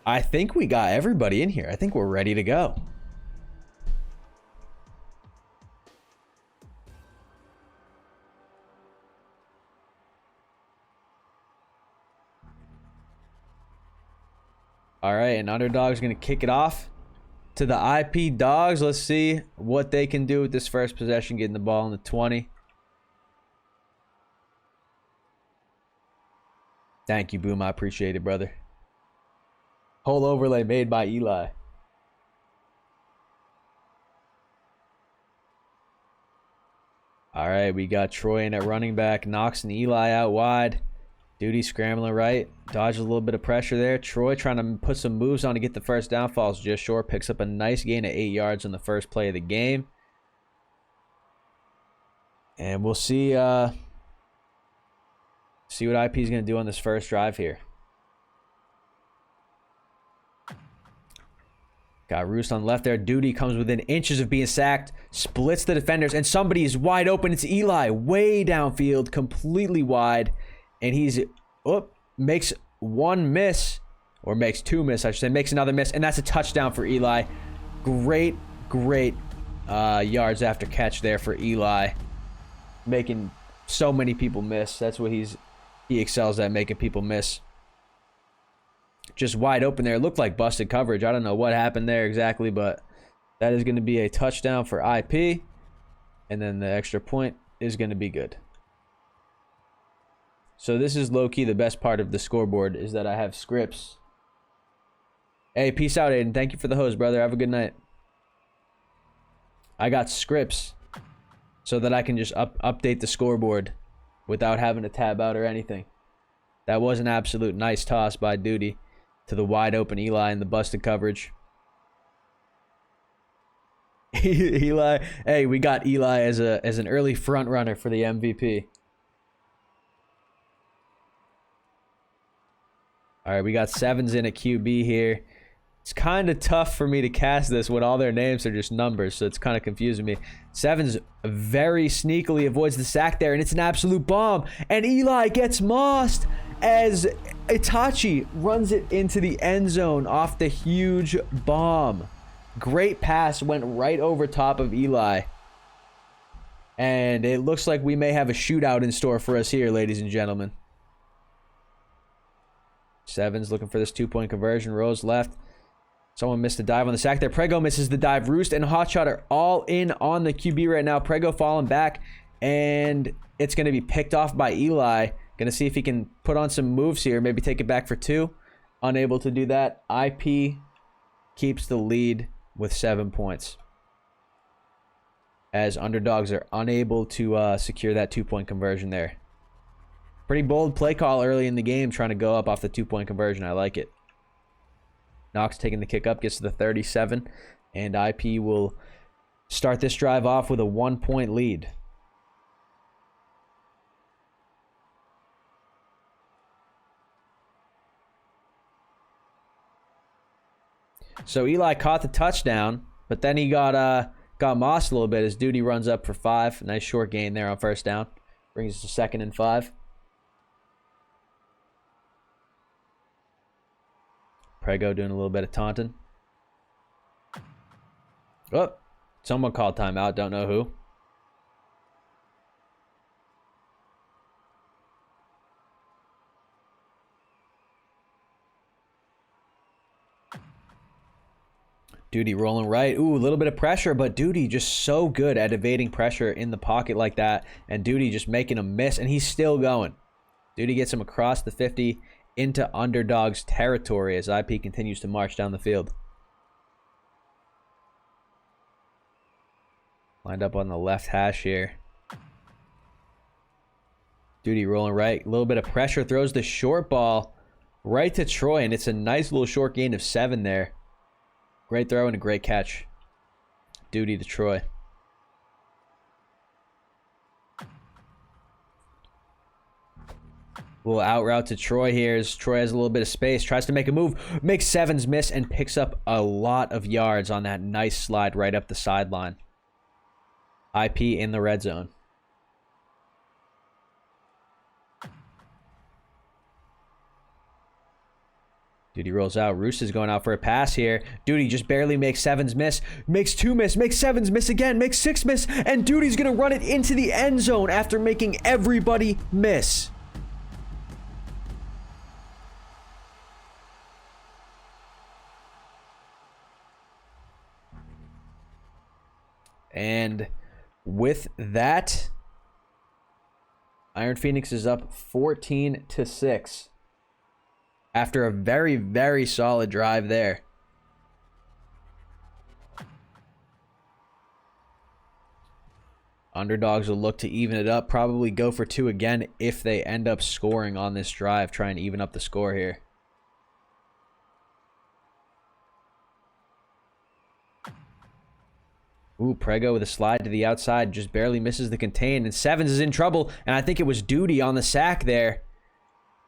I think we got everybody in here. I think we're ready to go. All right, and Underdogs going to kick it off to the IP Dogs. Let's see what they can do with this first possession, getting the ball in the 20. Thank you, Boom. I appreciate it, brother. Whole overlay made by Eli. All right, we got Troy in at running back. Knox and Eli out wide. Duty scrambling right. Dodges a little bit of pressure there. Troy trying to put some moves on to get the first down. Falls just short. Picks up a nice gain of 8 yards on the first play of the game. And we'll see what IP is going to do on this first drive here. Got Roost on the left there. Duty comes within inches of being sacked. Splits the defenders. And somebody is wide open. It's Eli. Way downfield. Completely wide. And he's... makes one miss. Or makes two miss, I should say. Makes another miss. And that's a touchdown for Eli. Great yards after catch there for Eli. Making so many people miss. That's what he excels at, making people miss. Just wide open there. It looked like busted coverage. I don't know what happened there exactly, but that is going to be a touchdown for IP. And then the extra point is going to be good. So this is low-key the best part of the scoreboard, is that I have scripts. Hey, peace out, Aiden. Thank you for the host, brother. Have a good night. I got scripts so that I can just update the scoreboard without having to tab out or anything. That was an absolute nice toss by Duty to the wide open Eli in the busted coverage. Eli, hey, we got Eli as an early front runner for the MVP. All right, we got Sevens in at QB here. It's kind of tough for me to cast this when all their names are just numbers, so it's kind of confusing me. Sevens very sneakily avoids the sack there, and it's an absolute bomb. And Eli gets mossed as Itachi runs it into the end zone off the huge bomb. Great pass, went right over top of Eli. And it looks like we may have a shootout in store for us here, ladies and gentlemen. Sevens looking for this 2-point conversion. Rose left. Someone missed a dive on the sack there. Prego misses the dive. Roost and Hotshot are all in on the QB right now. Prego falling back, and it's going to be picked off by Eli. Going to see if he can put on some moves here. Maybe take it back for 2. Unable to do that. IP keeps the lead with 7 points, as Underdogs are unable to secure that 2-point conversion there. Pretty bold play call early in the game, trying to go up off the 2-point conversion. I like it. Knox taking the kick up, gets to the 37, and IP will start this drive off with a 1-point lead. So Eli caught the touchdown, but then he got mossed a little bit as Duty runs up for 5. Nice short gain there on first down. Brings us to 2nd and 5. Prego doing a little bit of taunting. Oh, someone called timeout. Don't know who. Duty rolling right. Ooh, a little bit of pressure, but Duty just so good at evading pressure in the pocket like that. And Duty just making a miss, and he's still going. Duty gets him across the 50 into Underdogs territory as IP continues to march down the field. Lined up on the left hash here. Duty rolling right. A little bit of pressure. Throws the short ball right to Troy, and it's a nice little short gain of 7 there. Great throw and a great catch. Duty to Troy. Little out route to Troy here as Troy has a little bit of space. Tries to make a move. Makes Sevens miss and picks up a lot of yards on that nice slide right up the sideline. IP in the red zone. Duty rolls out. Roos is going out for a pass here. Duty just barely makes Sevens miss. Makes 2 miss. Makes Sevens miss again. Makes 6 miss. And Duty's going to run it into the end zone after making everybody miss. And with that, Iron Phoenix is up 14-6. After a very, very solid drive there. Underdogs will look to even it up. Probably go for 2 again if they end up scoring on this drive. Try and even up the score here. Ooh, Prego with a slide to the outside. Just barely misses the contain. And Sevens is in trouble. And I think it was Duty on the sack there.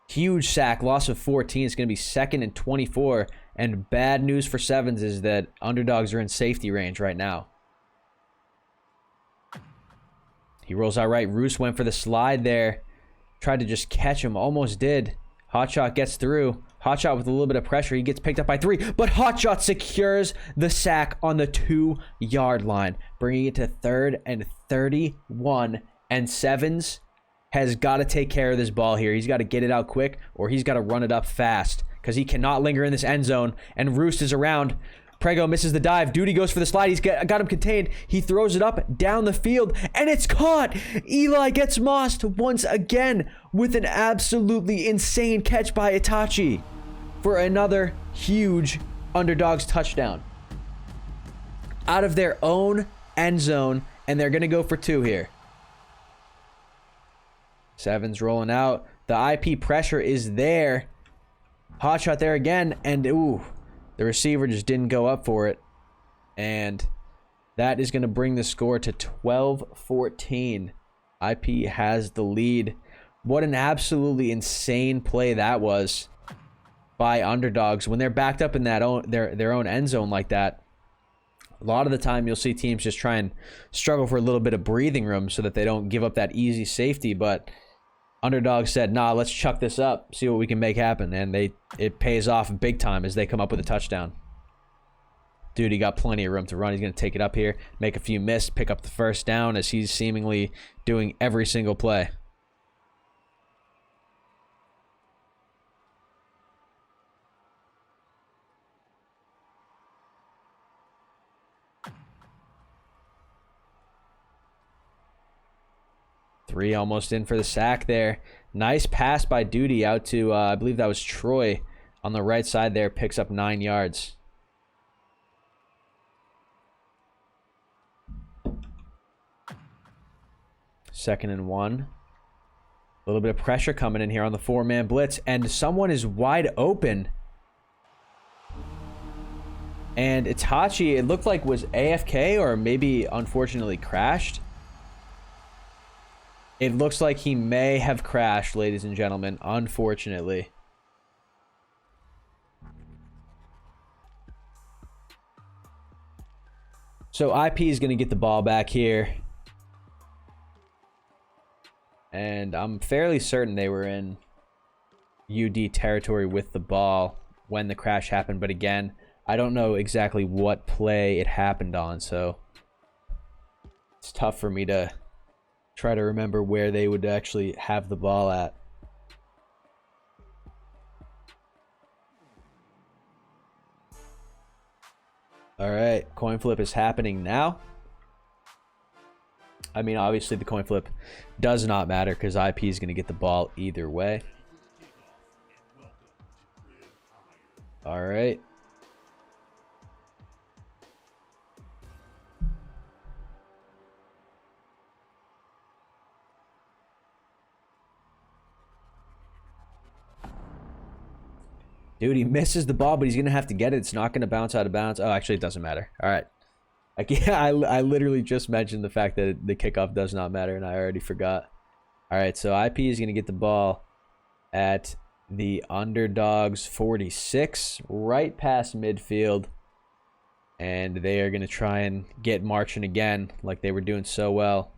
Huge sack, loss of 14. It's going to be 2nd and 24. And bad news for Sevens is that Underdogs are in safety range right now. He rolls out right. Roos went for the slide there. Tried to just catch him. Almost did. Hotshot gets through. Hotshot with a little bit of pressure. He gets picked up by 3. But Hotshot secures the sack on the 2-yard line. Bringing it to 3rd and 31. And Sevens has got to take care of this ball here. He's got to get it out quick, or he's got to run it up fast, because he cannot linger in this end zone. And Roost is around. Prego misses the dive. Duty goes for the slide. He's got him contained. He throws it up down the field, and it's caught. Eli gets mossed once again with an absolutely insane catch by Itachi for another huge Underdogs touchdown. Out of their own end zone, and they're going to go for 2 here. Sevens rolling out. The IP pressure is there. Hot shot there again. And, ooh, the receiver just didn't go up for it. And that is going to bring the score to 12-14. IP has the lead. What an absolutely insane play that was by Underdogs. When they're backed up in that their own end zone like that, a lot of the time you'll see teams just try and struggle for a little bit of breathing room so that they don't give up that easy safety. But Underdogs said, nah, let's chuck this up, see what we can make happen. And it pays off big time as they come up with a touchdown. Dude, he got plenty of room to run. He's going to take it up here, make a few miss, pick up the first down as he's seemingly doing every single play. Three almost in for the sack there. Nice pass by Duty out to, I believe that was Troy on the right side there. Picks up 9 yards. Second and 1. A little bit of pressure coming in here on the 4-man blitz. And someone is wide open. And Itachi, it looked like was AFK or maybe unfortunately crashed. It looks like he may have crashed, ladies and gentlemen, unfortunately. So IP is going to get the ball back here. And I'm fairly certain they were in UD territory with the ball when the crash happened. But again, I don't know exactly what play it happened on, so it's tough for me to try to remember where they would actually have the ball at. All right, coin flip is happening now. I mean, obviously the coin flip does not matter because IP is going to get the ball either way. All right. Dude, he misses the ball, but he's going to have to get it. It's not going to bounce out of bounds. Oh, actually, it doesn't matter. All right. I literally just mentioned the fact that the kickoff does not matter, and I already forgot. All right, so IP is going to get the ball at the Underdogs 46, right past midfield. And they are going to try and get marching again like they were doing so well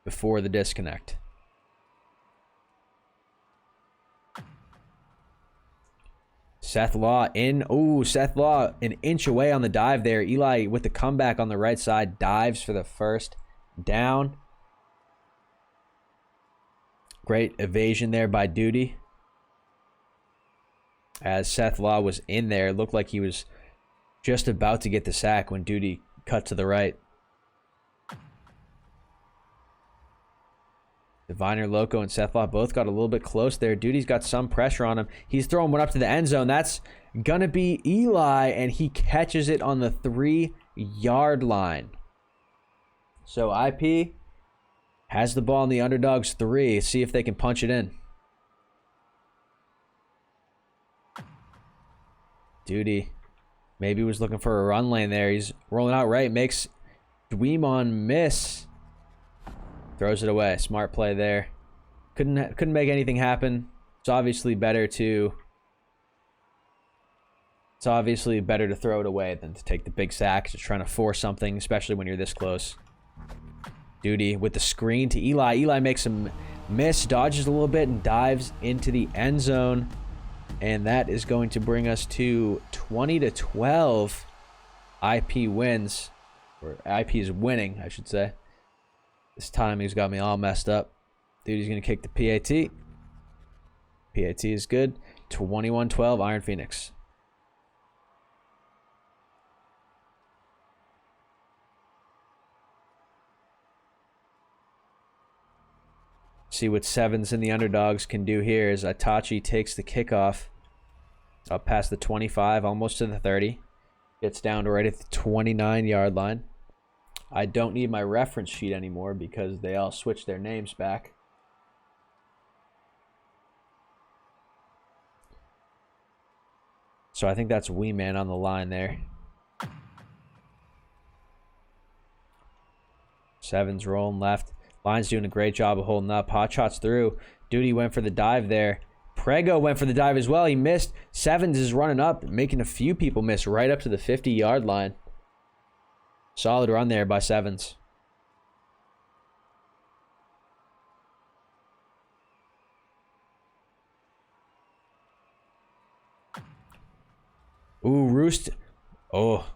before the disconnect. Seth Law in. Ooh, Seth Law an inch away on the dive there. Eli with the comeback on the right side. Dives for the first down. Great evasion there by Duty. As Seth Law was in there, it looked like he was just about to get the sack when Duty cut to the right. Diviner, Loco, and Seth Law both got a little bit close there. Duty's got some pressure on him. He's throwing one up to the end zone. That's going to be Eli, and he catches it on the 3-yard line. So IP has the ball in the Underdogs 3. See if they can punch it in. Duty maybe was looking for a run lane there. He's rolling out right. Makes Dweemon miss. Throws it away. Smart play there. Couldn't make anything happen. It's obviously better to throw it away than to take the big sack. Just trying to force something, especially when you're this close. Duty with the screen to Eli. Eli makes him miss, dodges a little bit, and dives into the end zone. And that is going to bring us to 20-12. IP wins. Or IP is winning, I should say. This time he's got me all messed up. Dude, he's going to kick the PAT. PAT is good. 21-12, Iron Phoenix. See what Sevens and the Underdogs can do here as Itachi takes the kickoff up past the 25, almost to the 30. Gets down to right at the 29-yard line. I don't need my reference sheet anymore because they all switched their names back. So I think that's Wee Man on the line there. Sevens rolling left. Line's doing a great job of holding up. Hot shots through. Duty went for the dive there. Prego went for the dive as well. He missed. Sevens is running up, making a few people miss right up to the 50-yard line. Solid run there by Sevens. Ooh, Roost. Oh,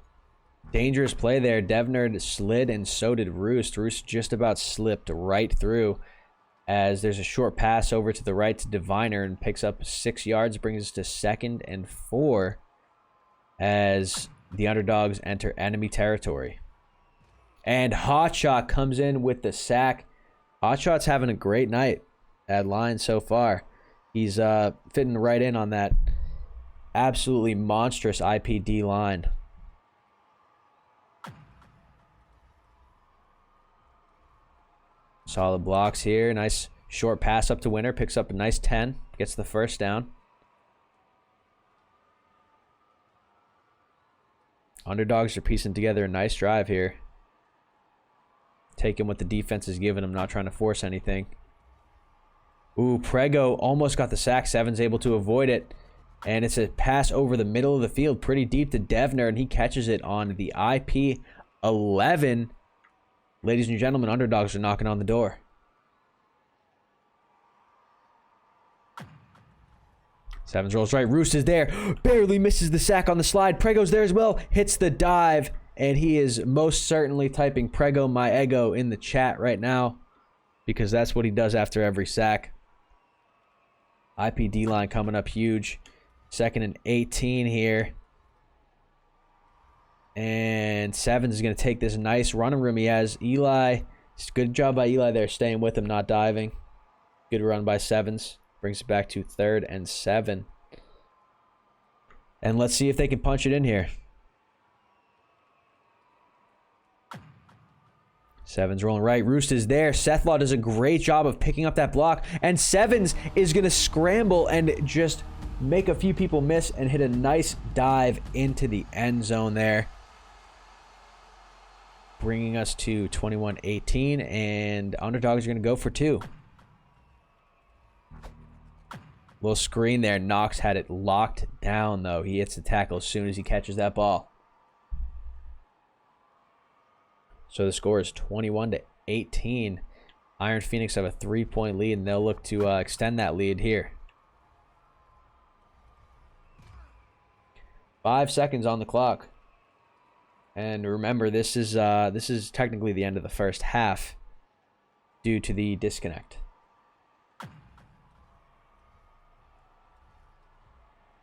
dangerous play there. Devner slid and so did Roost. Roost just about slipped right through as there's a short pass over to the right to Diviner and picks up 6 yards, brings us to 2nd and 4 as the Underdogs enter enemy territory. And Hotshot comes in with the sack. Hotshot's having a great night at line so far. He's fitting right in on that absolutely monstrous IPD line. Solid blocks here. Nice short pass up to Winner. Picks up a nice 10. Gets the first down. Underdogs are piecing together a nice drive here. Taking what the defense is giving them, not trying to force anything. Ooh, Prego almost got the sack. Sevens able to avoid it. And it's a pass over the middle of the field, pretty deep to Devner, and he catches it on the IP 11. Ladies and gentlemen, Underdogs are knocking on the door. Sevens rolls right. Roost is there. Barely misses the sack on the slide. Prego's there as well. Hits the dive. And he is most certainly typing Prego my ego in the chat right now, because that's what he does after every sack. IPD line coming up huge. 2nd and 18 here. And Sevens is going to take this nice running room he has. Eli, good job by Eli there, staying with him, not diving. Good run by Sevens. Brings it back to 3rd and 7. And let's see if they can punch it in here. Sevens rolling right. Roost is there. Sethlaw does a great job of picking up that block. And Sevens is going to scramble and just make a few people miss and hit a nice dive into the end zone there. Bringing us to 21-18. And Underdogs are going to go for 2. Little screen there. Knox had it locked down, though. He hits the tackle as soon as he catches that ball. So the score is 21-18. Iron Phoenix have a 3-point lead, and they'll look to extend that lead here. 5 seconds on the clock. And remember, this is technically the end of the first half due to the disconnect.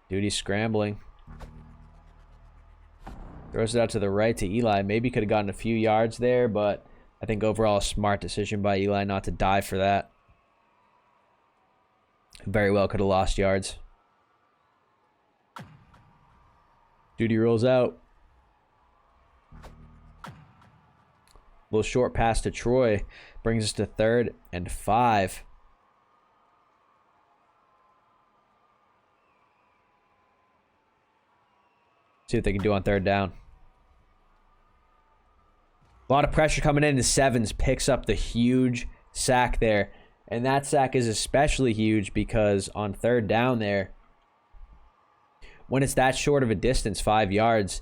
Duty scrambling. Throws it out to the right to Eli. Maybe could have gotten a few yards there, but I think overall a smart decision by Eli not to dive for that. Very well could have lost yards. Duty rolls out. Little short pass to Troy. Brings us to 3rd and 5. See what they can do on 3rd down. A lot of pressure coming in. The Sevens picks up the huge sack there. And that sack is especially huge because on 3rd down there, when it's that short of a distance, 5 yards,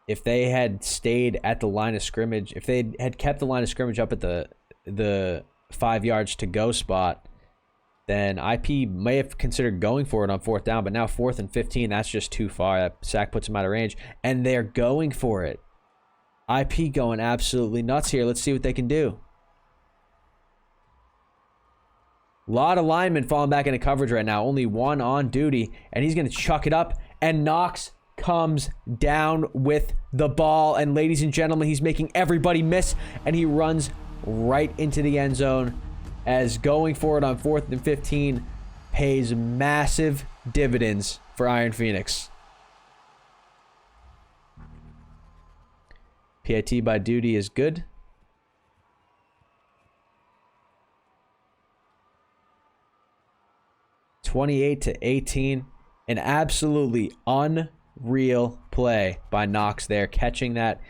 if they had stayed at the line of scrimmage, if they had kept the line of scrimmage up at the 5 yards to go spot, then IP may have considered going for it on 4th down, but now 4th and 15, that's just too far. That sack puts them out of range, and they're going for it. IP going absolutely nuts here. Let's see what they can do. A lot of linemen falling back into coverage right now. Only one on duty, and he's going to chuck it up, and Knox comes down with the ball. And ladies and gentlemen, he's making everybody miss, and he runs right into the end zone as going for it on 4th and 15 pays massive dividends for Iron Phoenix. PAT by duty is good. (28-18), an absolutely unreal play by Knox there, catching that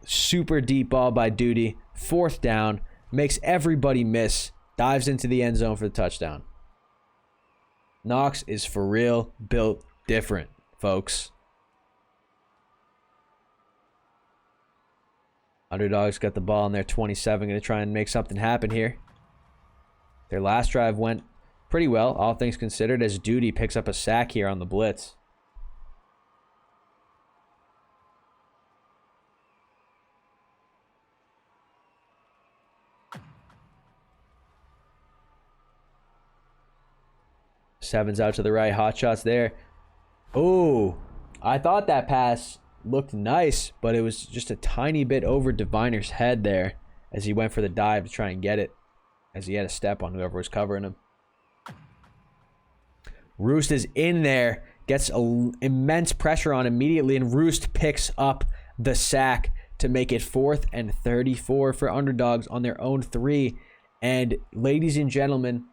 super deep ball by duty. 4th down, makes everybody miss, dives into the end zone for the touchdown. Knox is for real built different, folks. Underdogs got the ball in their 27, going to try and make something happen here. Their last drive went pretty well, all things considered, as duty picks up a sack here on the blitz. Sevens out to the right, hot shots there. Oh, I thought that pass looked nice, but it was just a tiny bit over Diviner's head there as he went for the dive to try and get it, as he had a step on whoever was covering him. Roost is in there, gets immense pressure on immediately, and Roost picks up the sack to make it 4th and 34 for Underdogs on their own 3. And ladies and gentlemen,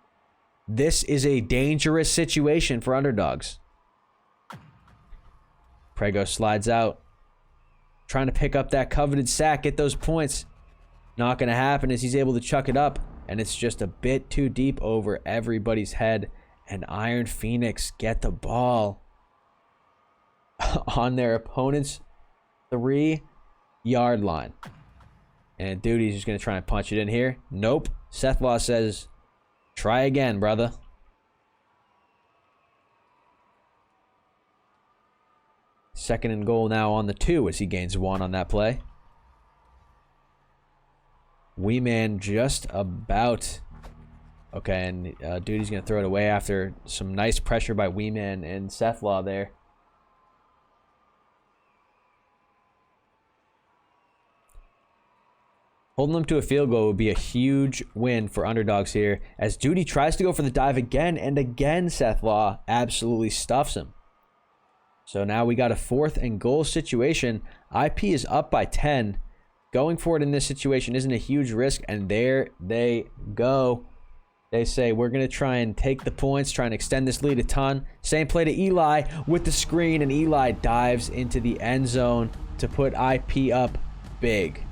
this is a dangerous situation for Underdogs. Prego slides out, trying to pick up that coveted sack, get those points. Not going to happen as he's able to chuck it up, and it's just a bit too deep over everybody's head. And Iron Phoenix get the ball on their opponent's 3-yard line. And Duty's just going to try and punch it in here. Nope. Seth Law says, try again, brother. Second and goal now on the 2 as he gains 1 on that play. Wee Man just about... Okay, and Duty's going to throw it away after some nice pressure by Wee Man and Seth Law there. Holding them to a field goal would be a huge win for Underdogs here, as Duty tries to go for the dive again, and again Seth Law absolutely stuffs him. So now we got a 4th and goal situation. IP is up by 10. Going for it in this situation isn't a huge risk, and there they go. They say, we're going to try and take the points, try and extend this lead a ton. Same play to Eli with the screen, and Eli dives into the end zone to put IP up big.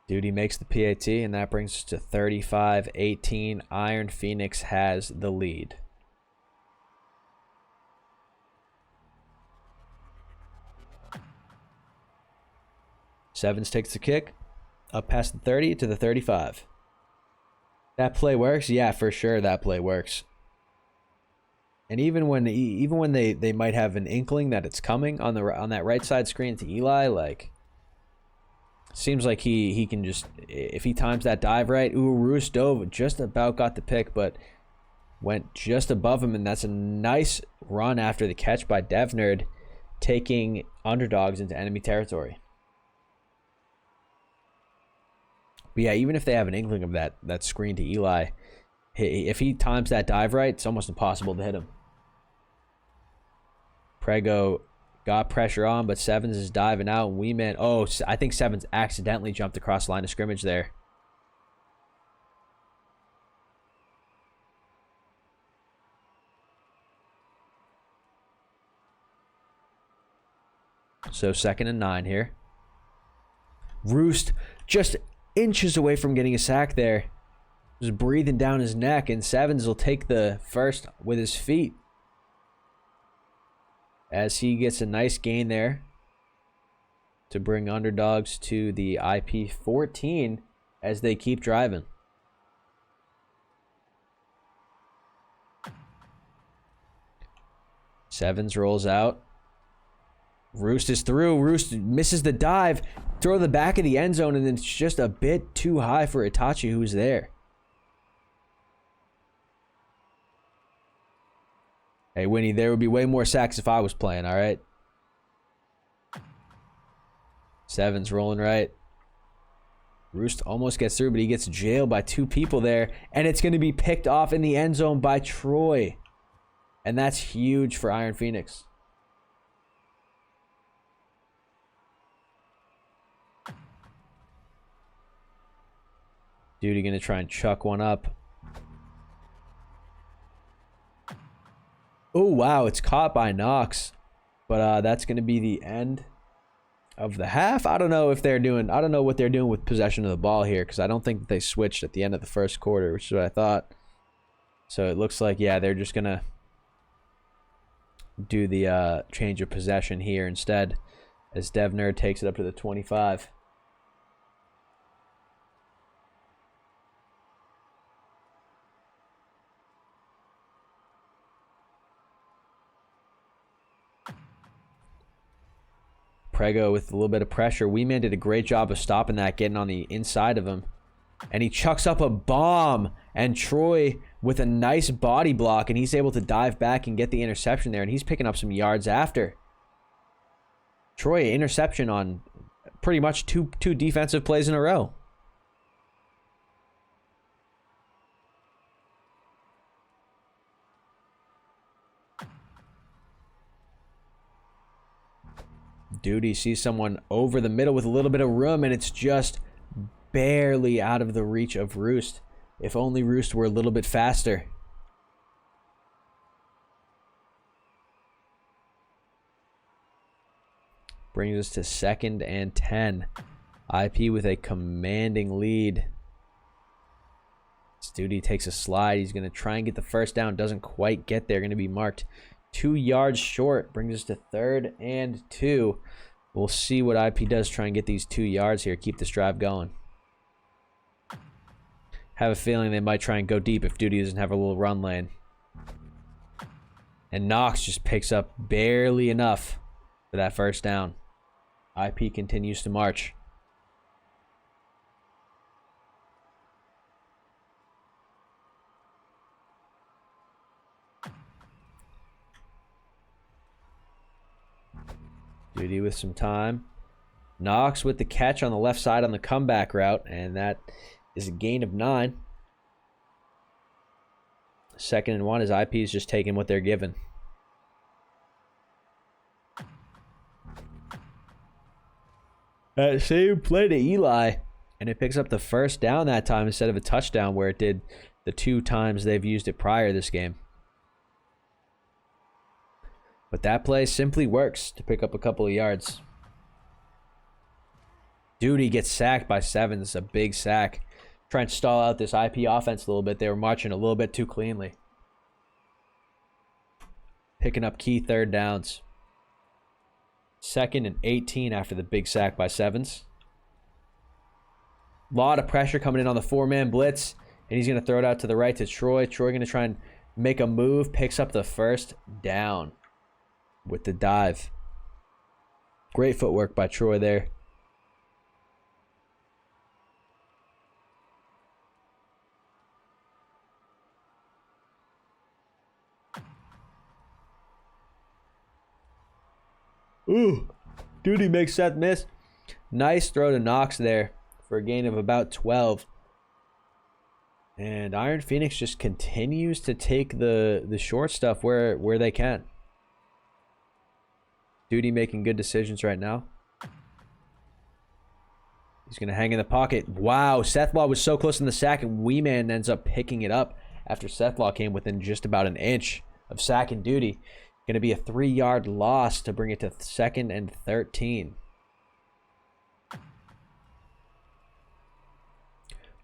Duty makes the PAT, and that brings us to 35-18. Iron Phoenix has the lead. Sevens takes the kick up past the 30 to the 35. That play works? Yeah, for sure that play works. And even when they might have an inkling that it's coming on that right side screen to Eli, like, seems like he can just, if he times that dive right. Ooh, Roos dove, just about got the pick, but went just above him, and that's a nice run after the catch by Devnerd, taking Underdogs into enemy territory. But yeah, even if they have an inkling of that screen to Eli, if he times that dive right, it's almost impossible to hit him. Prego got pressure on, but Sevens is diving out. Weeman, oh, I think Sevens accidentally jumped across the line of scrimmage there. So 2nd and 9 here. Roost just inches away from getting a sack there. Just breathing down his neck, and Sevens will take the first with his feet, as he gets a nice gain there to bring Underdogs to the IP 14 as they keep driving. Sevens rolls out. Roost is through. Roost misses the dive. Throw the back of the end zone, and then it's just a bit too high for Itachi, who's there. Hey, Winnie, there would be way more sacks if I was playing, all right? Sevens rolling right. Roost almost gets through, but he gets jailed by 2 people there, and it's going to be picked off in the end zone by Troy. And that's huge for Iron Phoenix. Duty going to try and chuck one up. Oh, wow, it's caught by Knox. But that's going to be the end of the half. I don't know what they're doing with possession of the ball here, because I don't think that they switched at the end of the first quarter, which is what I thought. So it looks like, yeah, they're just going to do the change of possession here instead, as Devner takes it up to the 25. Prego with a little bit of pressure. Weeman did a great job of stopping that, getting on the inside of him. And he chucks up a bomb. And Troy with a nice body block. And he's able to dive back and get the interception there. And he's picking up some yards after. Troy, interception on pretty much two defensive plays in a row. Duty sees someone over the middle with a little bit of room, and it's just barely out of the reach of Roost. If only Roost were a little bit faster. Brings us to 2nd and 10. IP with a commanding lead. Duty takes a slide. He's going to try and get the first down. Doesn't quite get there. Going to be marked 2 yards short. Brings us to 3rd and 2. We'll see what IP does. Try and get these 2 yards here. Keep this drive going. Have a feeling they might try and go deep if Duty doesn't have a little run lane. And Knox just picks up barely enough for that first down. IP continues to march. Duty with some time. Knox with the catch on the left side on the comeback route, and that is a gain of 9. 2nd and 1 as IP is just taking what they're given. Same play to Eli, and it picks up the first down that time instead of a touchdown where it did the 2 times they've used it prior this game. But that play simply works to pick up a couple of yards. Duty gets sacked by Sevens, a big sack. Trying to stall out this IP offense a little bit. They were marching a little bit too cleanly. Picking up key 3rd downs. 2nd and 18 after the big sack by Sevens. lot of pressure coming in on the 4-man blitz. And he's going to throw it out to the right to Troy. Troy going to try and make a move. Picks up the first down with the dive. Great footwork by Troy there. Ooh, Duty makes Seth miss. Nice throw to Knox there for a gain of about 12. And Iron Phoenix just continues to take the short stuff where they can. Duty making good decisions right now. He's going to hang in the pocket. Wow, Sethlaw was so close in the sack, and Wee Man ends up picking it up after Sethlaw came within just about an inch of sacking Duty. Going to be a 3-yard loss to bring it to 2nd and 13.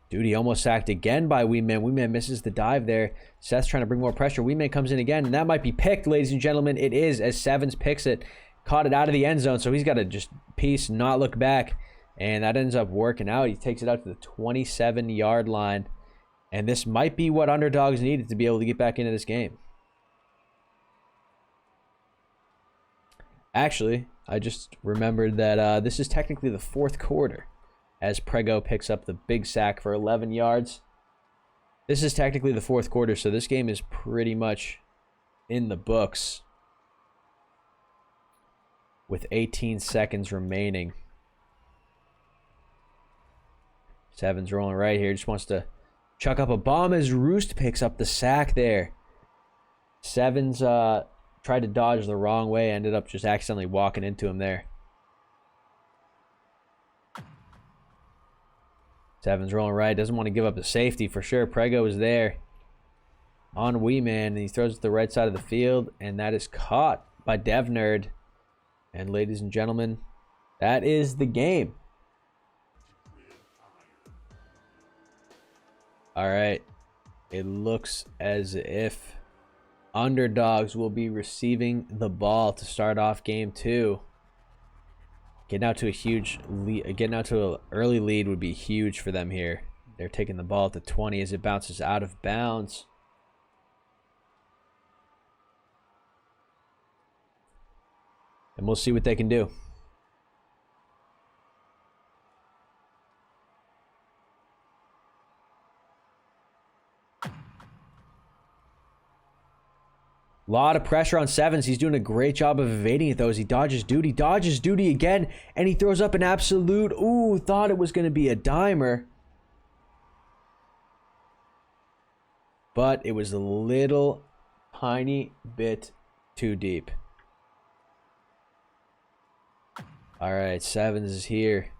Duty almost sacked again by Wee Man. Wee Man misses the dive there. Seth's trying to bring more pressure. Wee Man comes in again, and that might be picked, ladies and gentlemen. It is, as Sevens picks it. Caught it out of the end zone, so he's got to just piece, not look back. And that ends up working out. He takes it out to the 27-yard line. And this might be what Underdogs needed to be able to get back into this game. Actually, I just remembered that this is technically the 4th quarter as Prego picks up the big sack for 11 yards. This is technically the 4th quarter, so this game is pretty much in the books with 18 seconds remaining. Sevens rolling right here. Just wants to chuck up a bomb as Roost picks up the sack there. Sevens tried to dodge the wrong way. Ended up just accidentally walking into him there. Sevens rolling right. Doesn't want to give up the safety for sure. Prego is there on Wee Man. And he throws it to the right side of the field. And that is caught by DevNerd. And ladies and gentlemen, that is the game. All right. It looks as if Underdogs will be receiving the ball to start off game 2. Getting out to a huge lead, getting out to an early lead would be huge for them here. They're taking the ball at the 20 as it bounces out of bounds. And we'll see what they can do. A lot of pressure on Sevens. He's doing a great job of evading it, though, as he dodges Duty again, and he throws up an absolute, ooh, thought it was going to be a dimer. But it was a little tiny bit too deep. All right, Sevens is here.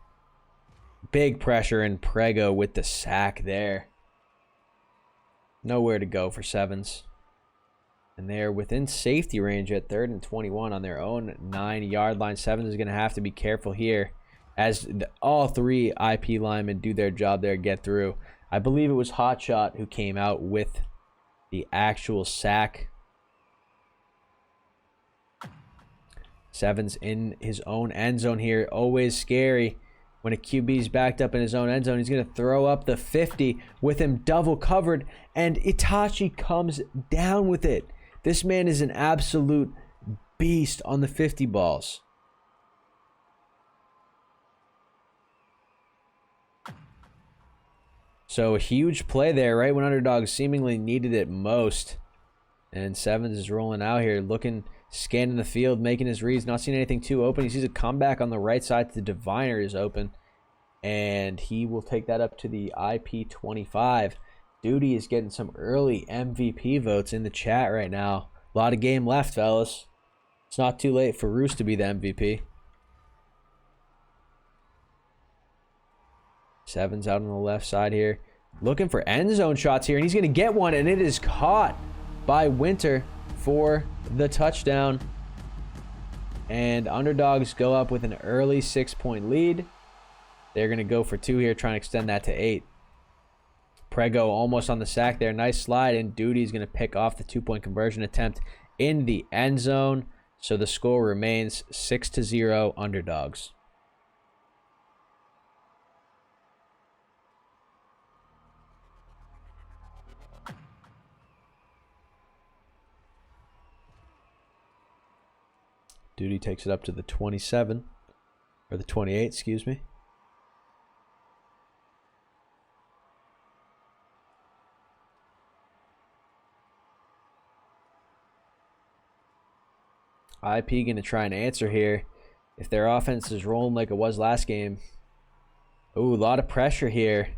Big pressure in Prego with the sack there. Nowhere to go for Sevens. And they're within safety range at 3rd and 21 on their own 9-yard line. Sevens is going to have to be careful here as all 3 IP linemen do their job there, get through. I believe it was Hotshot who came out with the actual sack. Sevens in his own end zone here. Always scary when a QB's backed up in his own end zone. He's going to throw up the 50 with him double covered, and Itachi comes down with it. This man is an absolute beast on the 50 balls. So a huge play there right when Underdogs seemingly needed it most. And Sevens is rolling out here, looking, scanning the field, making his reads, not seeing anything too open. He sees a comeback on the right side. The Diviner is open, and he will take that up to the IP 25. Duty is getting some early MVP votes in the chat right now. A lot of game left, fellas. It's not too late for Roos to be the MVP. Sevens out on the left side here. Looking for end zone shots here, and he's going to get one, and it is caught by Winter for the touchdown. And Underdogs go up with an early 6-point lead. They're going to go for 2 here, trying to extend that to 8. Prego almost on the sack there. Nice slide, and Duty is going to pick off the 2-point conversion attempt in the end zone. So the score remains 6-0 Underdogs. Duty takes it up to the 27. Or the 28, excuse me. IP going to try and answer here. If their offense is rolling like it was last game. Ooh, a lot of pressure here.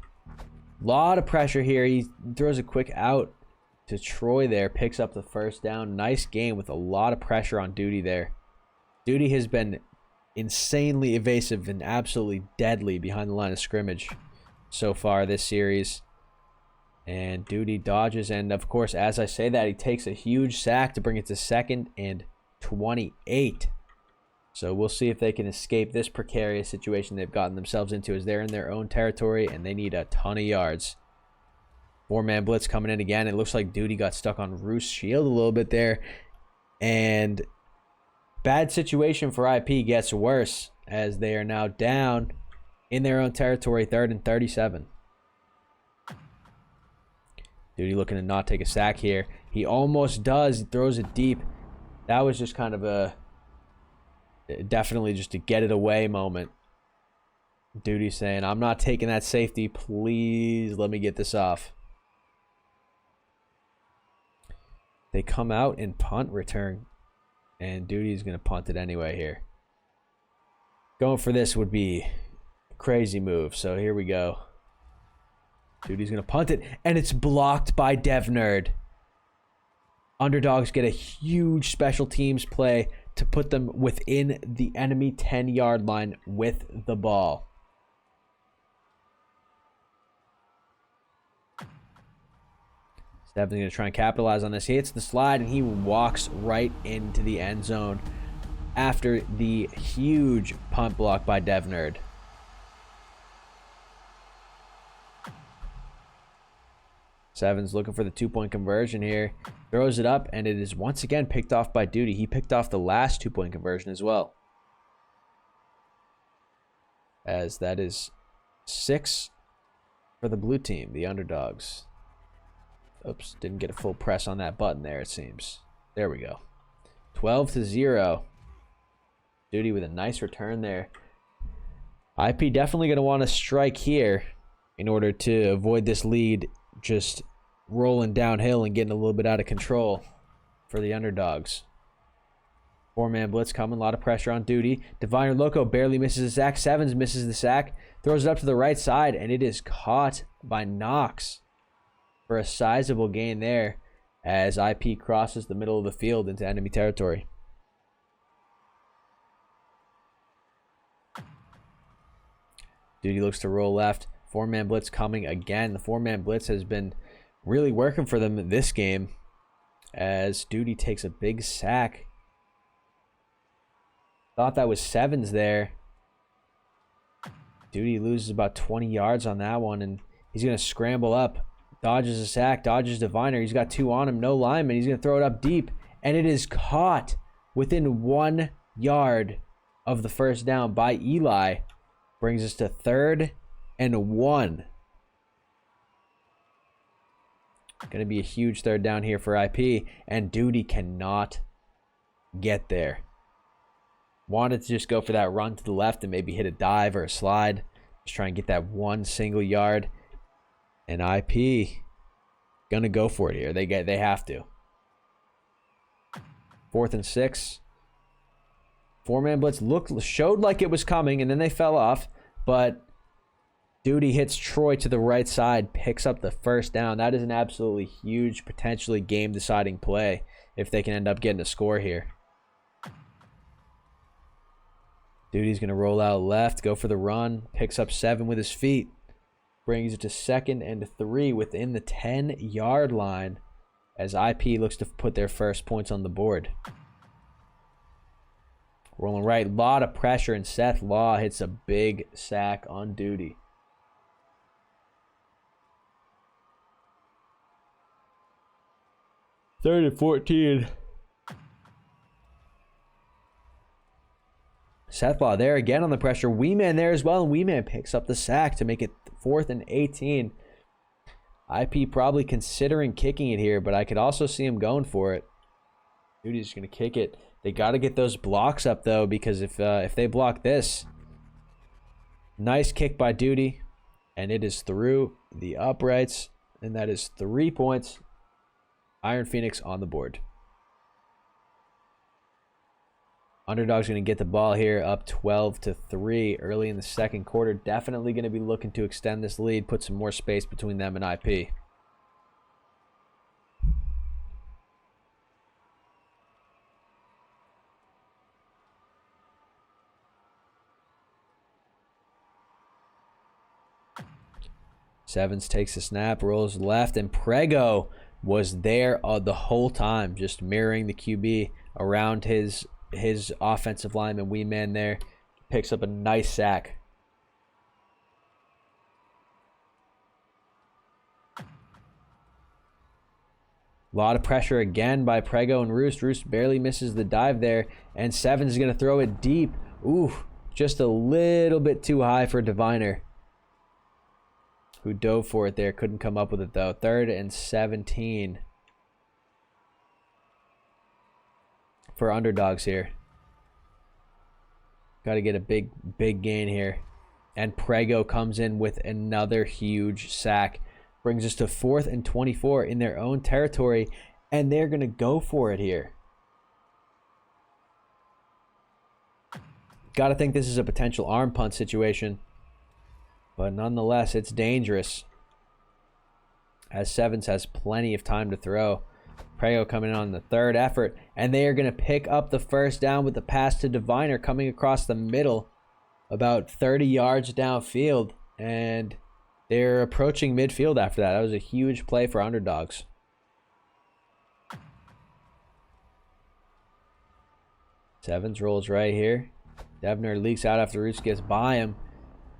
Lot of pressure here. He throws a quick out to Troy there. Picks up the first down. Nice game with a lot of pressure on Duty there. Duty has been insanely evasive and absolutely deadly behind the line of scrimmage so far this series. And Duty dodges. And, of course, as I say that, he takes a huge sack to bring it to 2nd and 28. So we'll see if they can escape this precarious situation they've gotten themselves into as they're in their own territory and they need a ton of yards. 4-man blitz coming in again. It looks like Duty got stuck on Roost's shield a little bit there. And bad situation for IP gets worse as they are now down in their own territory, 3rd and 37. Duty looking to not take a sack here. He almost does. He throws it deep. That was just kind of a definitely just a get it away moment. Duty saying, I'm not taking that safety. Please let me get this off. They come out in punt return. And Duty's going to punt it anyway here. Going for this would be a crazy move. So here we go. Duty's going to punt it. And it's blocked by DevNerd. Underdogs get a huge special teams play to put them within the enemy 10-yard line with the ball. Steven's going to try and capitalize on this. He hits the slide and he walks right into the end zone after the huge punt block by DevNerd. Seven's looking for the 2-point conversion here. Throws it up, and it is once again picked off by Duty. He picked off the last 2-point conversion as well. As that is 6 for the blue team, the Underdogs. Oops, didn't get a full press on that button there, it seems. There we go. 12-0. Duty with a nice return there. IP definitely going to want to strike here in order to avoid this lead just rolling downhill and getting a little bit out of control for the Underdogs. 4-man blitz coming, a lot of pressure on Duty. Diviner Loco barely misses the sack. Sevens misses the sack, throws it up to the right side, and it is caught by Knox for a sizable gain there as IP crosses the middle of the field into enemy territory. Duty looks to roll left. 4-man blitz coming again. The 4-man blitz has been really working for them in this game as Duty takes a big sack. Thought that was Sevens there. Duty loses about 20 yards on that one, and he's going to scramble up. Dodges a sack, dodges Diviner. He's got 2 on him, no lineman. He's going to throw it up deep, and it is caught within 1 yard of the first down by Eli. Brings us to 3rd and 1. Going to be a huge 3rd down here for IP, and Duty cannot get there. Wanted to just go for that run to the left and maybe hit a dive or a slide. Just try and get that 1 single yard. And IP going to go for it here. They have to. 4th and 6. 4-man blitz showed like it was coming, and then they fell off. But Duty hits Troy to the right side, picks up the first down. That is an absolutely huge, potentially game-deciding play if they can end up getting a score here. Duty's going to roll out left, go for the run, picks up 7 with his feet. Brings it to 2nd and 3 within the 10-yard line as IP looks to put their first points on the board. Rolling right, a lot of pressure, and Seth Law hits a big sack on Duty. Third and 14. Seth Law there again on the pressure. Weeman there as well, and Weeman picks up the sack to make it 4th and 18. IP probably considering kicking it here, but I could also see him going for it. Duty's going to kick it. They got to get those blocks up, though, because if they block this, nice kick by Duty, and it is through the uprights, and that is 3 points. Iron Phoenix on the board. Underdogs going to get the ball here up 12-3 early in the second quarter. Definitely going to be looking to extend this lead, put some more space between them and IP. Sevens takes a snap, rolls left, and Prego was there the whole time, just mirroring the QB around his offensive lineman, wee man there. Picks up a nice sack. A lot of pressure again by Prego and Roost. Roost barely misses the dive there, and Sevens is going to throw it deep. Ooh, just a little bit too high for Diviner, who dove for it there. Couldn't come up with it, though. 3rd and 17 for Underdogs here. Got to get a big gain here. And Prego comes in with another huge sack. Brings us to 4th and 24 in their own territory. And they're going to go for it here. Got to think this is a potential arm punt situation. But nonetheless, it's dangerous, as Sevens has plenty of time to throw. Prego coming in on the 3rd effort, and they are going to pick up the first down with the pass to Diviner coming across the middle, about 30 yards downfield, and they're approaching midfield after that. That was a huge play for Underdogs. Sevens rolls right here. Devner leaks out after Roots gets by him.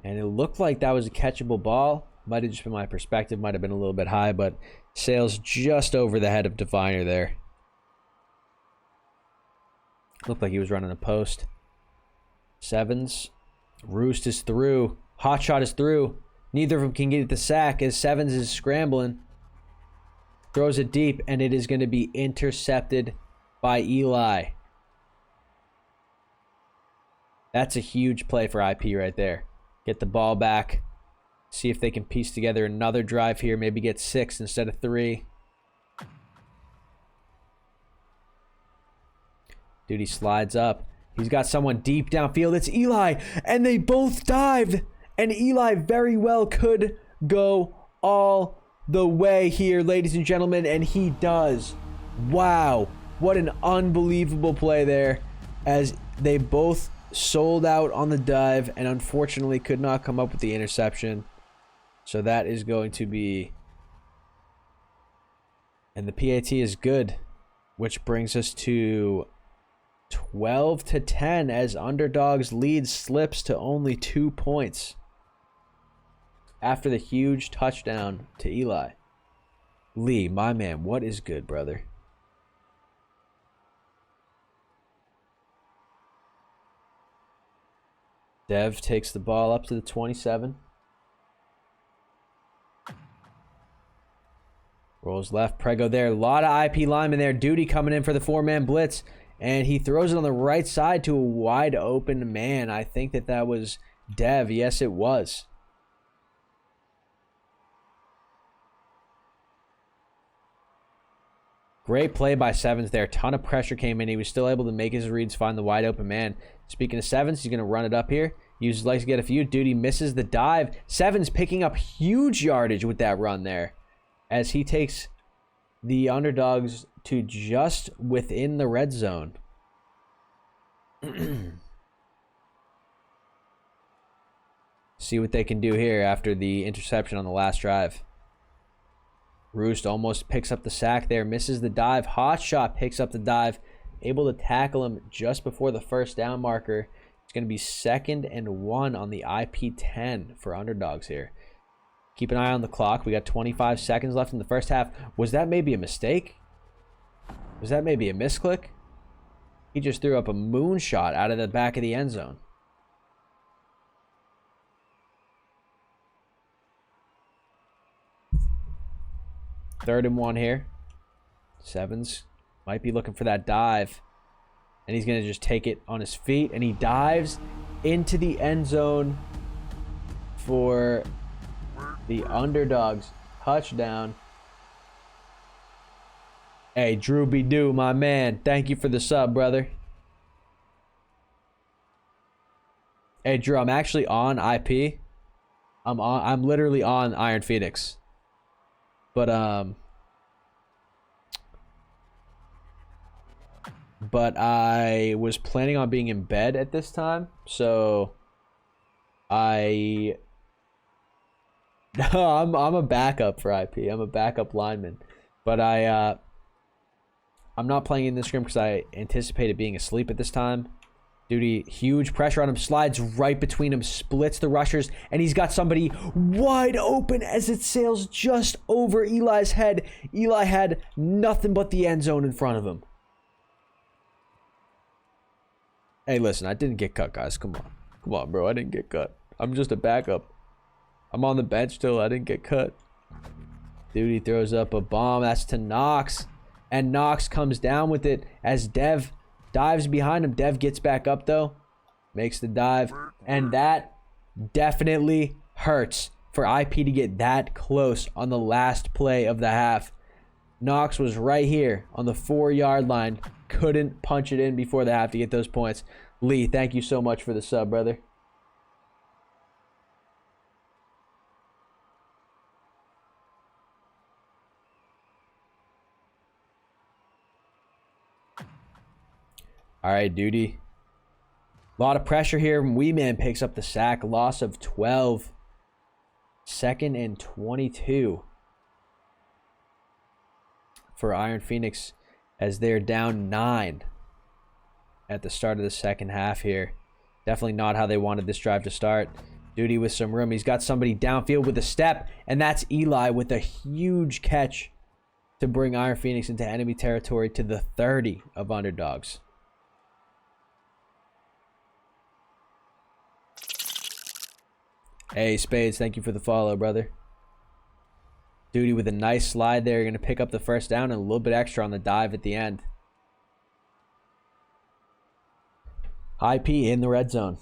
And it looked like that was a catchable ball. Might have just been my perspective. Might have been a little bit high, but sails just over the head of Diviner there. Looked like he was running a post. Sevens. Roost is through. Hotshot is through. Neither of them can get the sack as Sevens is scrambling. Throws it deep, and it is going to be intercepted by Eli. That's a huge play for IP right there. Get the ball back. See if they can piece together another drive here. Maybe get 6 instead of 3. Duty slides up. He's got someone deep downfield. It's Eli. And they both dived. And Eli very well could go all the way here, ladies and gentlemen. And he does. Wow. What an unbelievable play there. As they both sold out on the dive and unfortunately could not come up with the interception. So that is going to be, and the PAT is good, which brings us to 12-10 as Underdogs lead slips to only 2 points after the huge touchdown to Eli. Lee, my man, what is good, brother? Dev takes the ball up to the 27. Rolls left. Prego there. A lot of IP linemen there. Duty coming in for the 4-man blitz. And he throws it on the right side to a wide open man. I think that was Dev. Yes, it was. Great play by Sevens there. Ton of pressure came in. He was still able to make his reads, find the wide open man. Speaking of Sevens, he's going to run it up here. Uses legs to get a few. Duty misses the dive. Sevens picking up huge yardage with that run there, as he takes the Underdogs to just within the red zone. See what they can do here after the interception on the last drive. Roost almost picks up the sack there, misses the dive. Hotshot picks up the dive, able to tackle him just before the first down marker. It's going to be 2nd and 1 on the IP10 for Underdogs here. Keep an eye on the clock. We got 25 seconds left in the first half. Was that maybe a mistake? Was that maybe a misclick? He just threw up a moonshot out of the back of the end zone. Third and 1 here. Sevens might be looking for that dive. And he's going to just take it on his feet. And he dives into the end zone for the Underdogs touchdown. Hey, Drew B. Doo, my man. Thank you for the sub, brother. Hey, Drew, I'm actually on IP. I'm literally on Iron Phoenix. But I was planning on being in bed at this time, so I'm a backup for IP. I'm a backup lineman, but I'm not playing in this scrim because I anticipated being asleep at this time. Duty, huge pressure on him, slides right between him, splits the rushers, and he's got somebody wide open as it sails just over Eli's head. Eli had nothing but the end zone in front of him. Hey, listen, I didn't get cut, guys. Come on. Come on, bro. I didn't get cut. I'm just a backup. I'm on the bench still. I didn't get cut. Duty throws up a bomb. That's to Knox. And Knox comes down with it as Dev dives behind him. Dev gets back up, though. Makes the dive. And that definitely hurts for IP to get that close on the last play of the half. Knox was right here on the 4-yard line. Couldn't punch it in before the half to get those points. Lee, thank you so much for the sub, brother. All right, Duty. A lot of pressure here. Wee Man picks up the sack. Loss of 12. 2nd and 22 for Iron Phoenix as they're down 9 at the start of the second half here. Definitely not how they wanted this drive to start. Duty with some room. He's got somebody downfield with a step, and that's Eli with a huge catch to bring Iron Phoenix into enemy territory to the 30 of Underdogs. Hey, Spades, thank you for the follow, brother. Duty with a nice slide there. You're going to pick up the first down and a little bit extra on the dive at the end. IP in the red zone.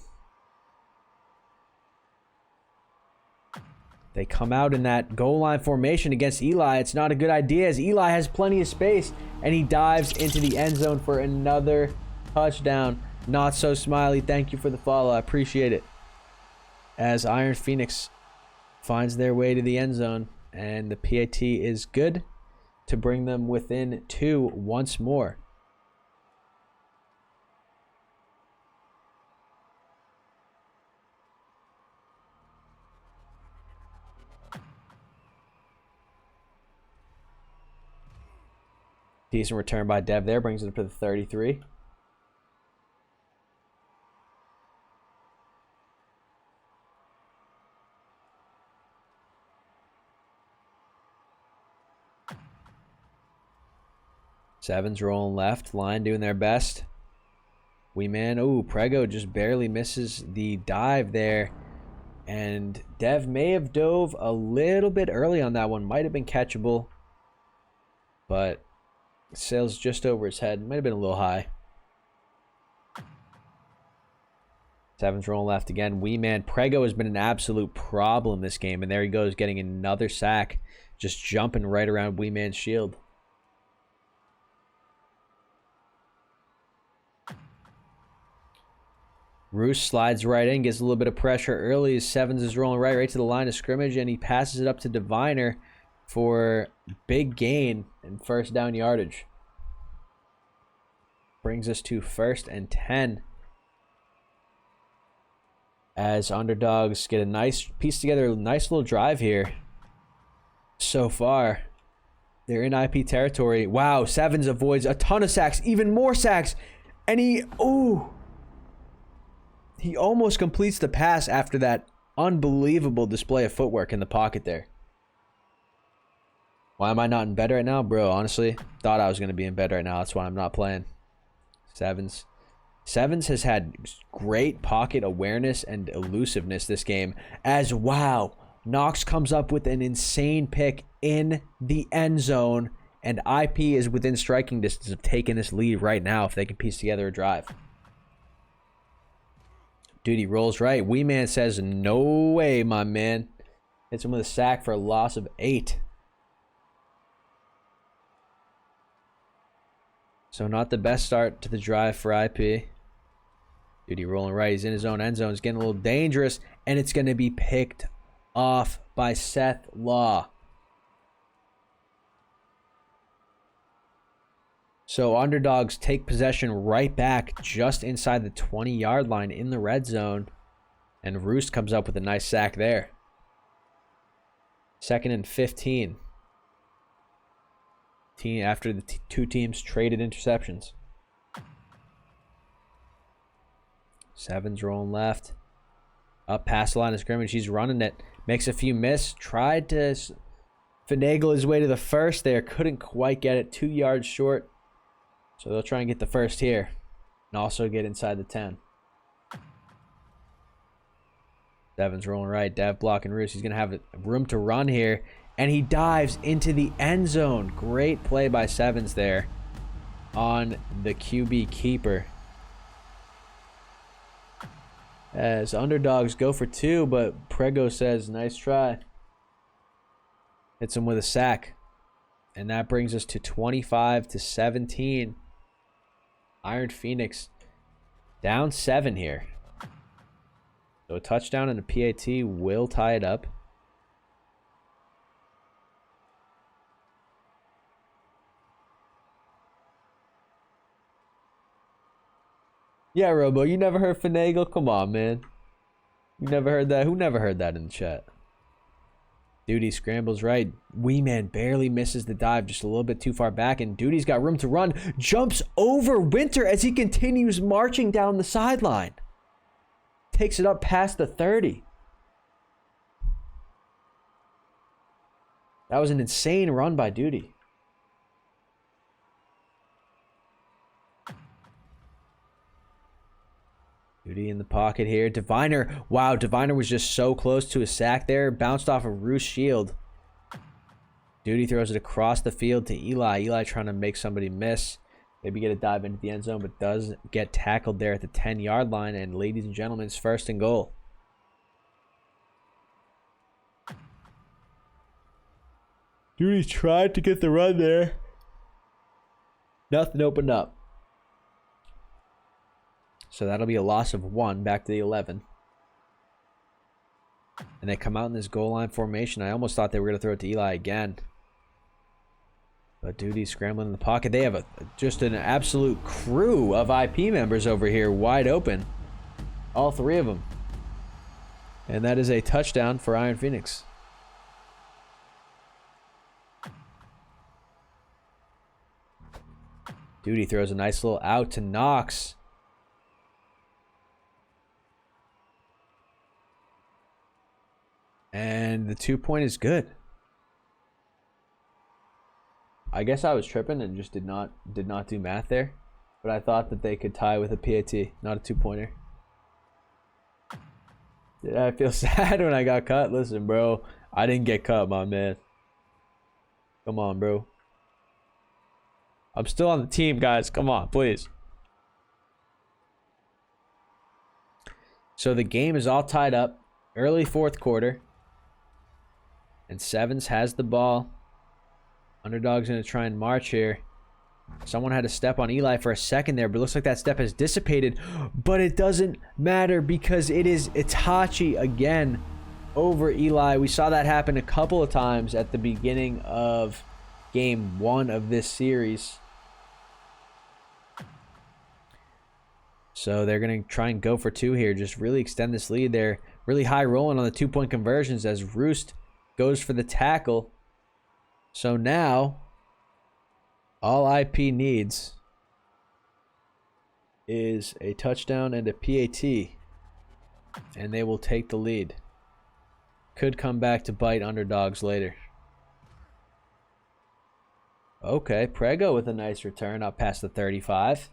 They come out in that goal line formation against Eli. It's not a good idea as Eli has plenty of space and he dives into the end zone for another touchdown. Not so smiley. Thank you for the follow. I appreciate it. As Iron Phoenix finds their way to the end zone, and the PAT is good to bring them within 2 once more. Decent return by Dev there, brings it up to the 33. Sevens rolling left. Line doing their best. Wee Man. Ooh, Prego just barely misses the dive there. And Dev may have dove a little bit early on that one. Might have been catchable. But sails just over his head. Might have been a little high. Sevens rolling left again. Wee Man. Prego has been an absolute problem this game. And there he goes getting another sack. Just jumping right around Wee Man's shield. Roos slides right in, gets a little bit of pressure early as Sevens is rolling right to the line of scrimmage, and he passes it up to Diviner for big gain and first down yardage. Brings us to 1st and 10. As Underdogs get a nice piece together, a nice little drive here. So far, they're in IP territory. Wow, Sevens avoids a ton of sacks, even more sacks, and he almost completes the pass after that unbelievable display of footwork in the pocket there. Why am I not in bed right now? Bro, honestly, thought I was going to be in bed right now. That's why I'm not playing. Sevens has had great pocket awareness and elusiveness this game. As, wow, Knox comes up with an insane pick in the end zone. And IP is within striking distance of taking this lead right now if they can piece together a drive. Duty rolls right. Wee Man says, no way, my man. Hits him with a sack for a loss of 8. So not the best start to the drive for IP. Duty rolling right. He's in his own end zone. It's getting a little dangerous. And it's going to be picked off by Seth Law. So Underdogs take possession right back just inside the 20-yard line in the red zone. And Roost comes up with a nice sack there. 2nd and 15. After the two teams traded interceptions. Sevens rolling left. Up past the line of scrimmage. He's running it. Makes a few miss. Tried to finagle his way to the first there. Couldn't quite get it. 2 yards short. So they'll try and get the first here. And also get inside the 10. Devon's rolling right. Dev blocking Roos. He's going to have room to run here. And he dives into the end zone. Great play by Sevens there on the QB keeper. As Underdogs go for 2, but Prego says, nice try. Hits him with a sack. And that brings us to 25-17. Iron Phoenix down 7 here. So a touchdown and a PAT will tie it up. Yeah, Robo, you never heard finagle? Come on, man. You never heard that? Who never heard that in the chat? Duty scrambles right. Wee Man barely misses the dive, just a little bit too far back, and Duty's got room to run. Jumps over Winter as he continues marching down the sideline. Takes it up past the 30. That was an insane run by Duty. Duty in the pocket here. Diviner. Wow, Diviner was just so close to a sack there. Bounced off of Roost's shield. Duty throws it across the field to Eli. Eli trying to make somebody miss. Maybe get a dive into the end zone, but does get tackled there at the 10-yard line. And ladies and gentlemen, it's 1st and goal. Duty tried to get the run there. Nothing opened up. So that'll be a loss of 1 back to the 11. And they come out in this goal line formation. I almost thought they were going to throw it to Eli again. But Duty's scrambling in the pocket. They have just an absolute crew of IP members over here wide open. All 3 of them. And that is a touchdown for Iron Phoenix. Duty throws a nice little out to Knox. And the 2-point is good. I guess I was tripping and just did not do math there. But I thought that they could tie with a PAT, not a 2-pointer. Did I feel sad when I got cut? Listen, bro. I didn't get cut, my man. Come on, bro. I'm still on the team, guys. Come on, please. So the game is all tied up. Early 4th quarter. And Sevens has the ball. Underdog's going to try and march here. Someone had to step on Eli for a second there, but it looks like that step has dissipated. But it doesn't matter because it is Itachi again over Eli. We saw that happen a couple of times at the beginning of game 1 of this series. So they're going to try and go for 2 here. Just really extend this lead. They're really high rolling on the 2-point conversions as Roost goes for the tackle. So now, all IP needs is a touchdown and a PAT. And they will take the lead. Could come back to bite Underdogs later. Okay, Prego with a nice return up past the 35.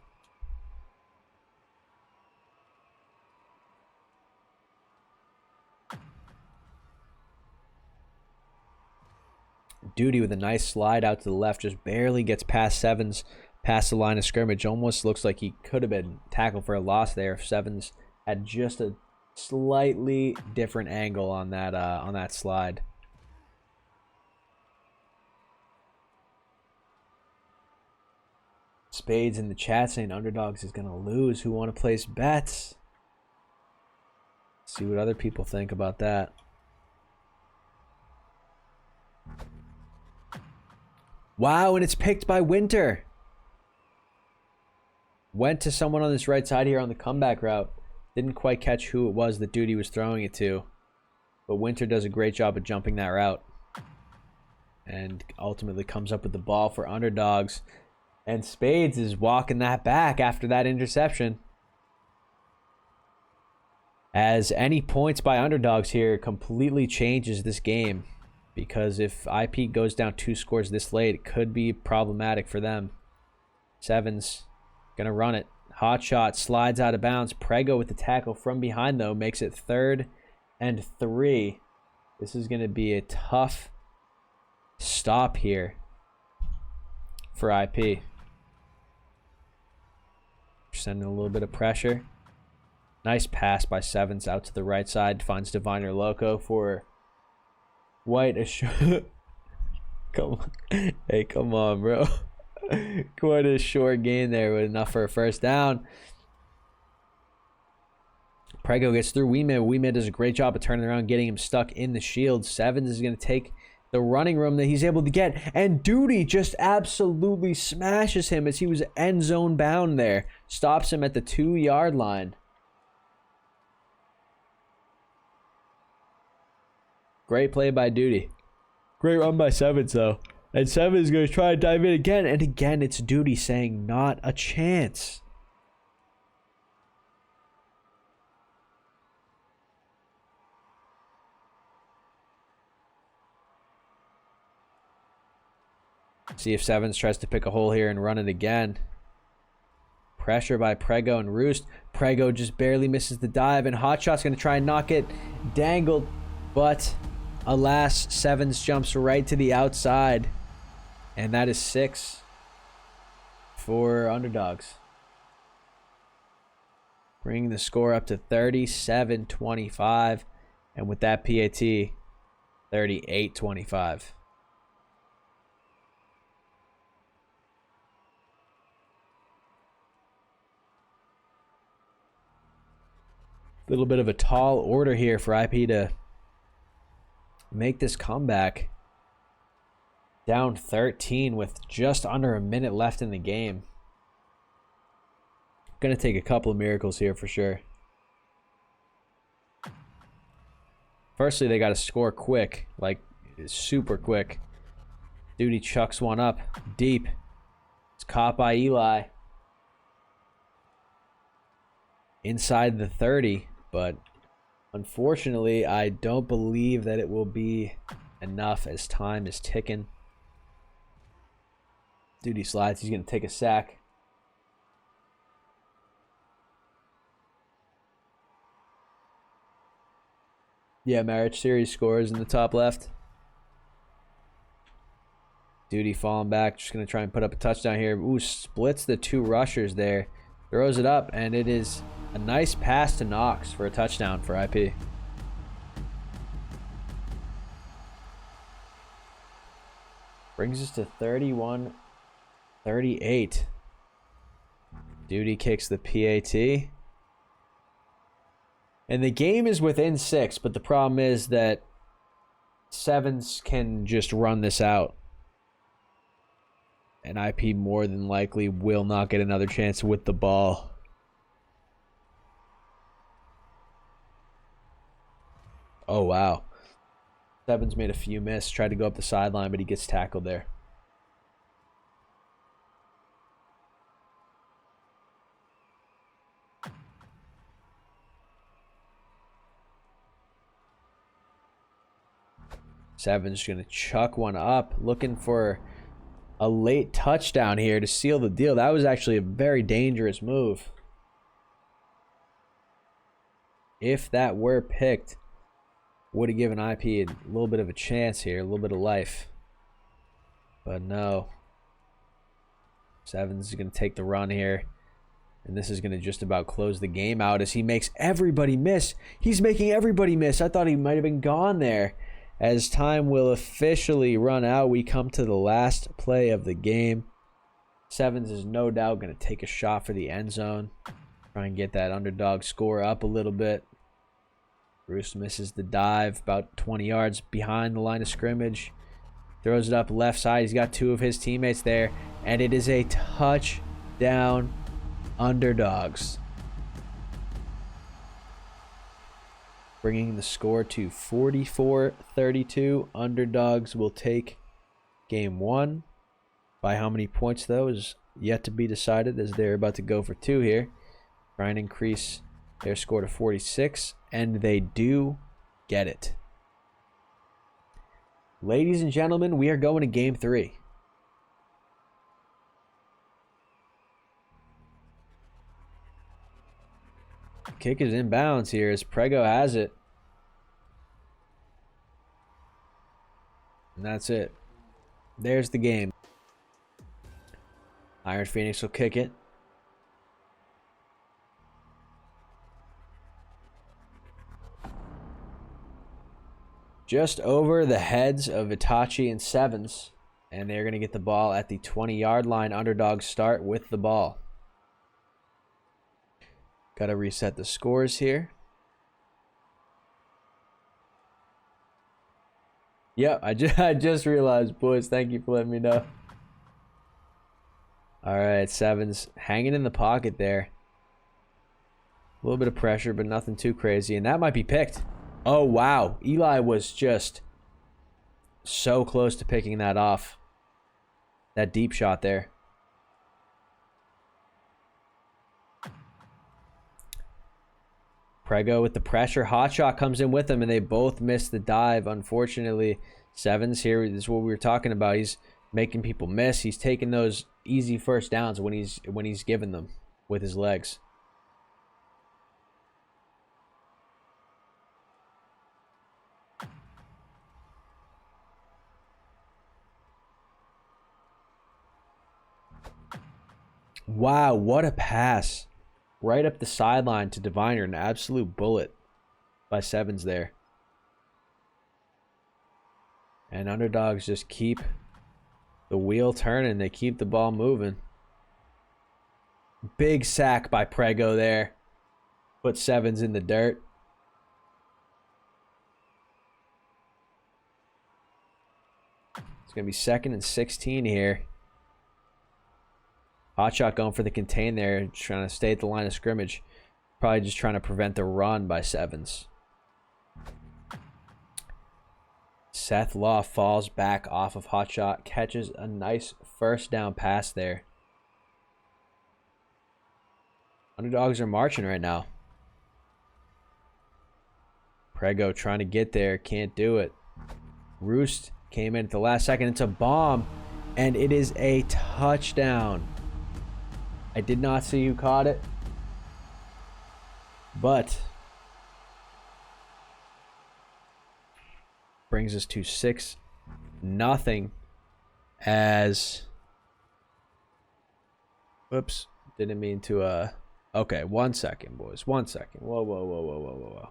Duty with a nice slide out to the left, just barely gets past Sevens, past the line of scrimmage. Almost looks like he could have been tackled for a loss there if Sevens had just a slightly different angle on that slide. Spades in the chat saying Underdogs is going to lose. Who want to place bets? See what other people think about that. Wow, and it's picked by Winter. Went to someone on this right side here on the comeback route. Didn't quite catch who it was that Duty was throwing it to. But Winter does a great job of jumping that route. And ultimately comes up with the ball for Underdogs. And Spades is walking that back after that interception. As any points by Underdogs here completely changes this game. Because if IP goes down 2 scores this late, it could be problematic for them. Sevens gonna run it. Hot shot slides out of bounds. Prego with the tackle from behind, though, makes it 3rd and 3. This is gonna be a tough stop here for IP. Sending a little bit of pressure. Nice pass by Sevens out to the right side. Finds Diviner Loco for White. Come on. Hey, come on, bro. Quite a short gain there, but enough for a first down. Prego gets through Weeman. Weeman does a great job of turning around, getting him stuck in the shield. Sevens is going to take the running room that he's able to get. And Duty just absolutely smashes him as he was end zone bound there. Stops him at the 2-yard line. Great play by Duty. Great run by Sevens, though. And Sevens is going to try to dive in again. And again, it's Duty saying not a chance. See if Sevens tries to pick a hole here and run it again. Pressure by Prego and Roost. Prego just barely misses the dive. And Hotshot's going to try and knock it. Dangled. But alas, Sevens jumps right to the outside. And that is 6 for Underdogs. Bringing the score up to 37-25. And with that PAT, 38-25. Little bit of a tall order here for IP to make this comeback. Down 13 with just under a minute left in the game. Gonna take a couple of miracles here for sure. Firstly, they got to score quick, like super quick. Duty chucks one up deep. It's caught by Eli. Inside the 30, but unfortunately, I don't believe that it will be enough as time is ticking. Duty slides. He's going to take a sack. Yeah, Marriage Series scores in the top left. Duty falling back. Just going to try and put up a touchdown here. Ooh, splits the 2 rushers there. Throws it up, and it is a nice pass to Knox for a touchdown for IP. Brings us to 31-38. Duty kicks the PAT. And the game is within 6, but the problem is that Sevens can just run this out. And IP more than likely will not get another chance with the ball. Oh, wow. Sevens made a few misses. Tried to go up the sideline, but he gets tackled there. Sevens going to chuck one up. Looking for a late touchdown here to seal the deal. That was actually a very dangerous move. If that were picked, would have given IP a little bit of a chance here, a little bit of life. But no. Sevens is going to take the run here. And this is going to just about close the game out as he makes everybody miss. He's making everybody miss. I thought he might have been gone there. As time will officially run out, we come to the last play of the game. Sevens is no doubt going to take a shot for the end zone. Try and get that underdog score up a little bit. Bruce misses the dive about 20 yards behind the line of scrimmage. Throws it up left side. He's got two of his teammates there. And it is a touchdown, Underdogs. Bringing the score to 44-32. Underdogs will take game one. By how many points, though, is yet to be decided as they're about to go for two here. Try and increase their score to 46, and they do get it. Ladies and gentlemen, we are going to game three. Kick is inbounds here as Prego has it. And that's it. There's the game. Iron Phoenix will kick it. Just over the heads of Itachi and Sevens. And they're going to get the ball at the 20-yard line. Underdogs start with the ball. Got to reset the scores here. Yep, I just realized, boys. Thank you for letting me know. All right, Sevens hanging in the pocket there. A little bit of pressure, but nothing too crazy. And that might be picked. Oh, wow. Eli was just so close to picking that off. That deep shot there. Prego with the pressure. Hotshot comes in with him, and they both miss the dive. Unfortunately, Sevens here, this is what we were talking about. He's making people miss. He's taking those easy first downs when he's given them with his legs. Wow, what a pass. Right up the sideline to Diviner. An absolute bullet by Sevens there. And Underdogs just keep the wheel turning. They keep the ball moving. Big sack by Prego there. Put Sevens in the dirt. It's going to be 2nd and 16 here. Hotshot going for the contain there, trying to stay at the line of scrimmage. Probably just trying to prevent the run by Sevens. Seth Law falls back off of Hotshot, catches a nice first down pass there. Underdogs are marching right now. Prego trying to get there, can't do it. Roost came in at the last second. It's a bomb, and it is a touchdown. I did not see who caught it, but brings us to 6-0 as, whoops, didn't mean to, okay, 1 second, boys, 1 second. Whoa.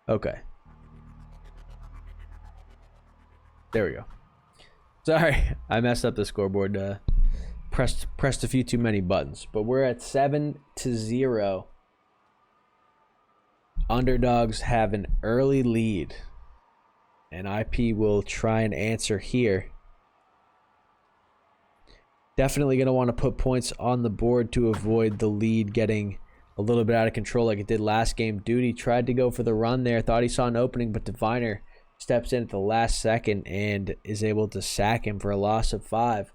Okay. There we go. Sorry, I messed up the scoreboard, pressed a few too many buttons, but we're at 7-0. Underdogs have an early lead, and IP will try and answer here. Definitely going to want to put points on the board to avoid the lead getting a little bit out of control like it did last game. Duty tried to go for the run there, thought he saw an opening, but Diviner steps in at the last second and is able to sack him for a loss of 5.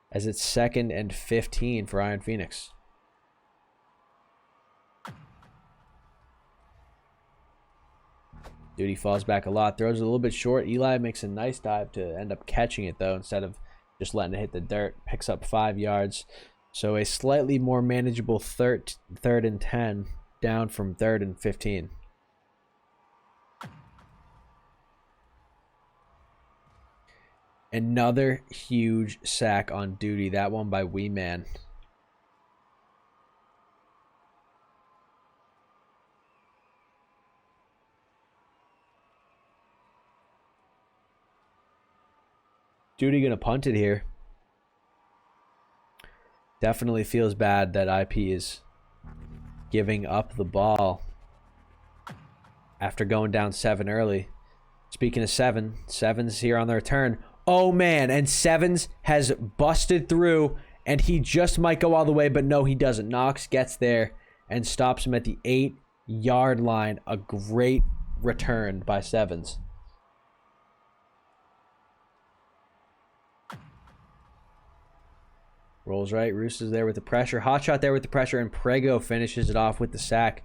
As it's 2nd and 15 for Iron Phoenix. Duty falls back a lot. Throws it a little bit short. Eli makes a nice dive to end up catching it, though, instead of just letting it hit the dirt. Picks up 5 yards. So a slightly more manageable 3rd and 10 down from 3rd and 15. Another huge sack on Duty. That one by Wee Man. Duty gonna punt it here. Definitely feels bad that IP is giving up the ball after going down 7 early. Speaking of 7, Sevens here on the return. Oh man, and Sevens has busted through, and he just might go all the way, but no, he doesn't. Knox gets there and stops him at the 8-yard line. A great return by Sevens. Rolls right. Roos is there with the pressure. Hot shot there with the pressure, and Prego finishes it off with the sack.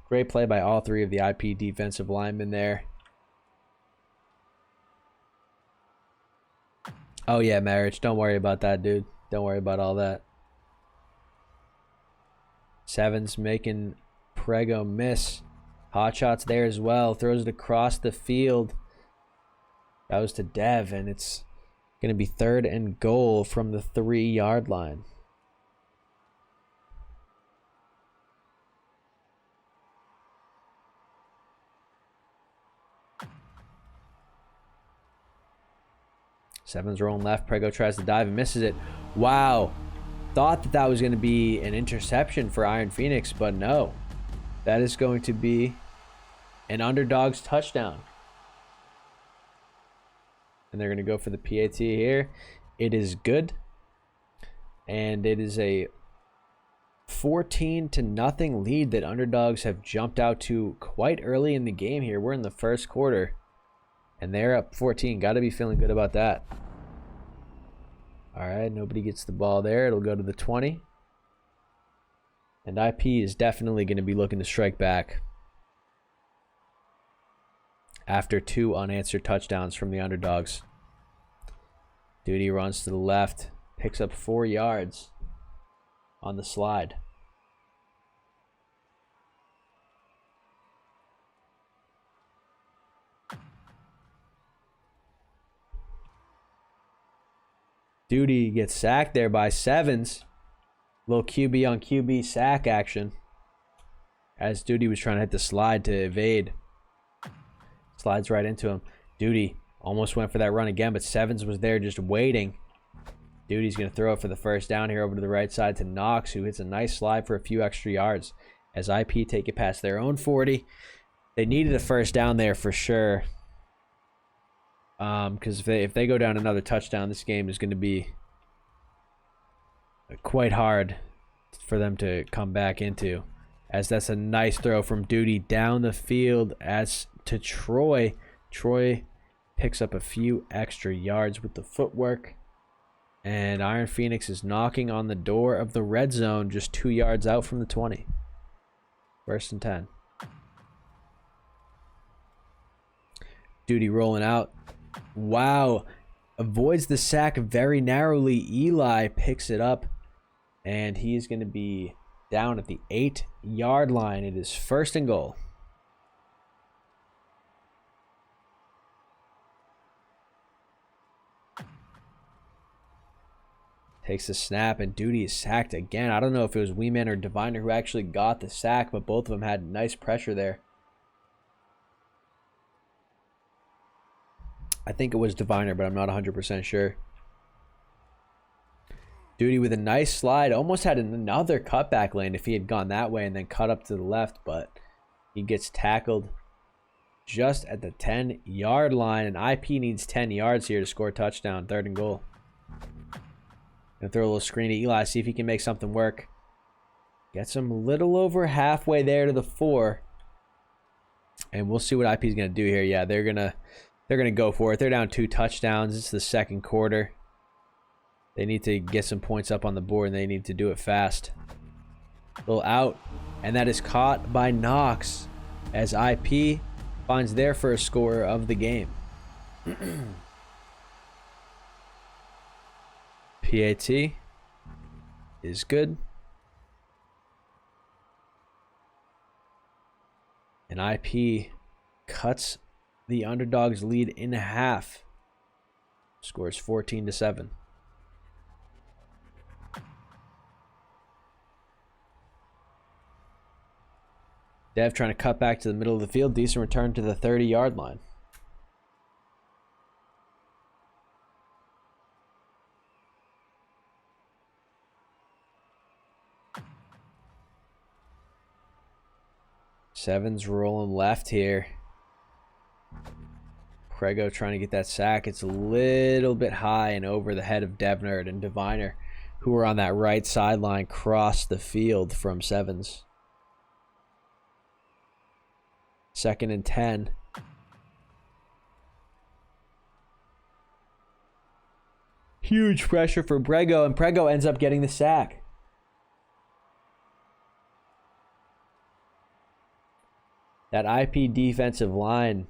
Great play by all 3 of the IP defensive linemen there. Oh, yeah, Marriage. Don't worry about that, dude. Don't worry about all that. Sevens making Prego miss. Hot shots there as well. Throws it across the field. Goes to Dev, and it's going to be 3rd and goal from the 3-yard line. Sevens rolling left. Prego tries to dive and misses it. Wow. Thought that was going to be an interception for Iron Phoenix, but no. That is going to be an Underdogs touchdown. And they're going to go for the PAT here. It is good. And it is a 14-0 lead that Underdogs have jumped out to quite early in the game here. We're in the first quarter. And they're up 14. Got to be feeling good about that. All right, nobody gets the ball there. It'll go to the 20. And IP is definitely going to be looking to strike back after 2 unanswered touchdowns from the Underdogs. Duty runs to the left, picks up 4 yards on the slide. Duty gets sacked there by Sevens. Little QB on QB sack action as Duty was trying to hit the slide to evade. Slides right into him. Duty almost went for that run again, but Sevens was there just waiting. Duty's going to throw it for the first down here over to the right side to Knox, who hits a nice slide for a few extra yards as IP take it past their own 40. They needed a first down there for sure. Because if they go down another touchdown, this game is going to be quite hard for them to come back into. As that's a nice throw from Duty down the field as to Troy. Troy picks up a few extra yards with the footwork. And Iron Phoenix is knocking on the door of the red zone just 2 yards out from the 20. 1st and 10. Duty rolling out. Wow. Avoids the sack very narrowly. Eli picks it up. And he is going to be down at the 8-yard line. It is 1st and goal. Takes the snap, and Duty is sacked again. I don't know if it was Weeman or Diviner who actually got the sack, but both of them had nice pressure there. I think it was Diviner, but I'm not 100% sure. Duty with a nice slide. Almost had another cutback lane if he had gone that way and then cut up to the left, but he gets tackled just at the 10-yard line, and IP needs 10 yards here to score a touchdown. 3rd and goal. Gonna throw a little screen to Eli, see if he can make something work. Gets him a little over halfway there to the 4. And we'll see what IP's gonna do here. Yeah, they're gonna go for it. They're down 2 touchdowns. It's the 2nd quarter. They need to get some points up on the board, and they need to do it fast. A little out, and that is caught by Knox as IP finds their first score of the game. PAT is good. And IP cuts the Underdogs lead in half. Scores 14-7. Dev trying to cut back to the middle of the field. Decent return to the 30-yard line. Sevens rolling left here. Prego trying to get that sack. It's a little bit high and over the head of Devnerd and Diviner, who are on that right sideline, cross the field from Sevens. 2nd and 10. Huge pressure for Prego, and Prego ends up getting the sack. That IP defensive line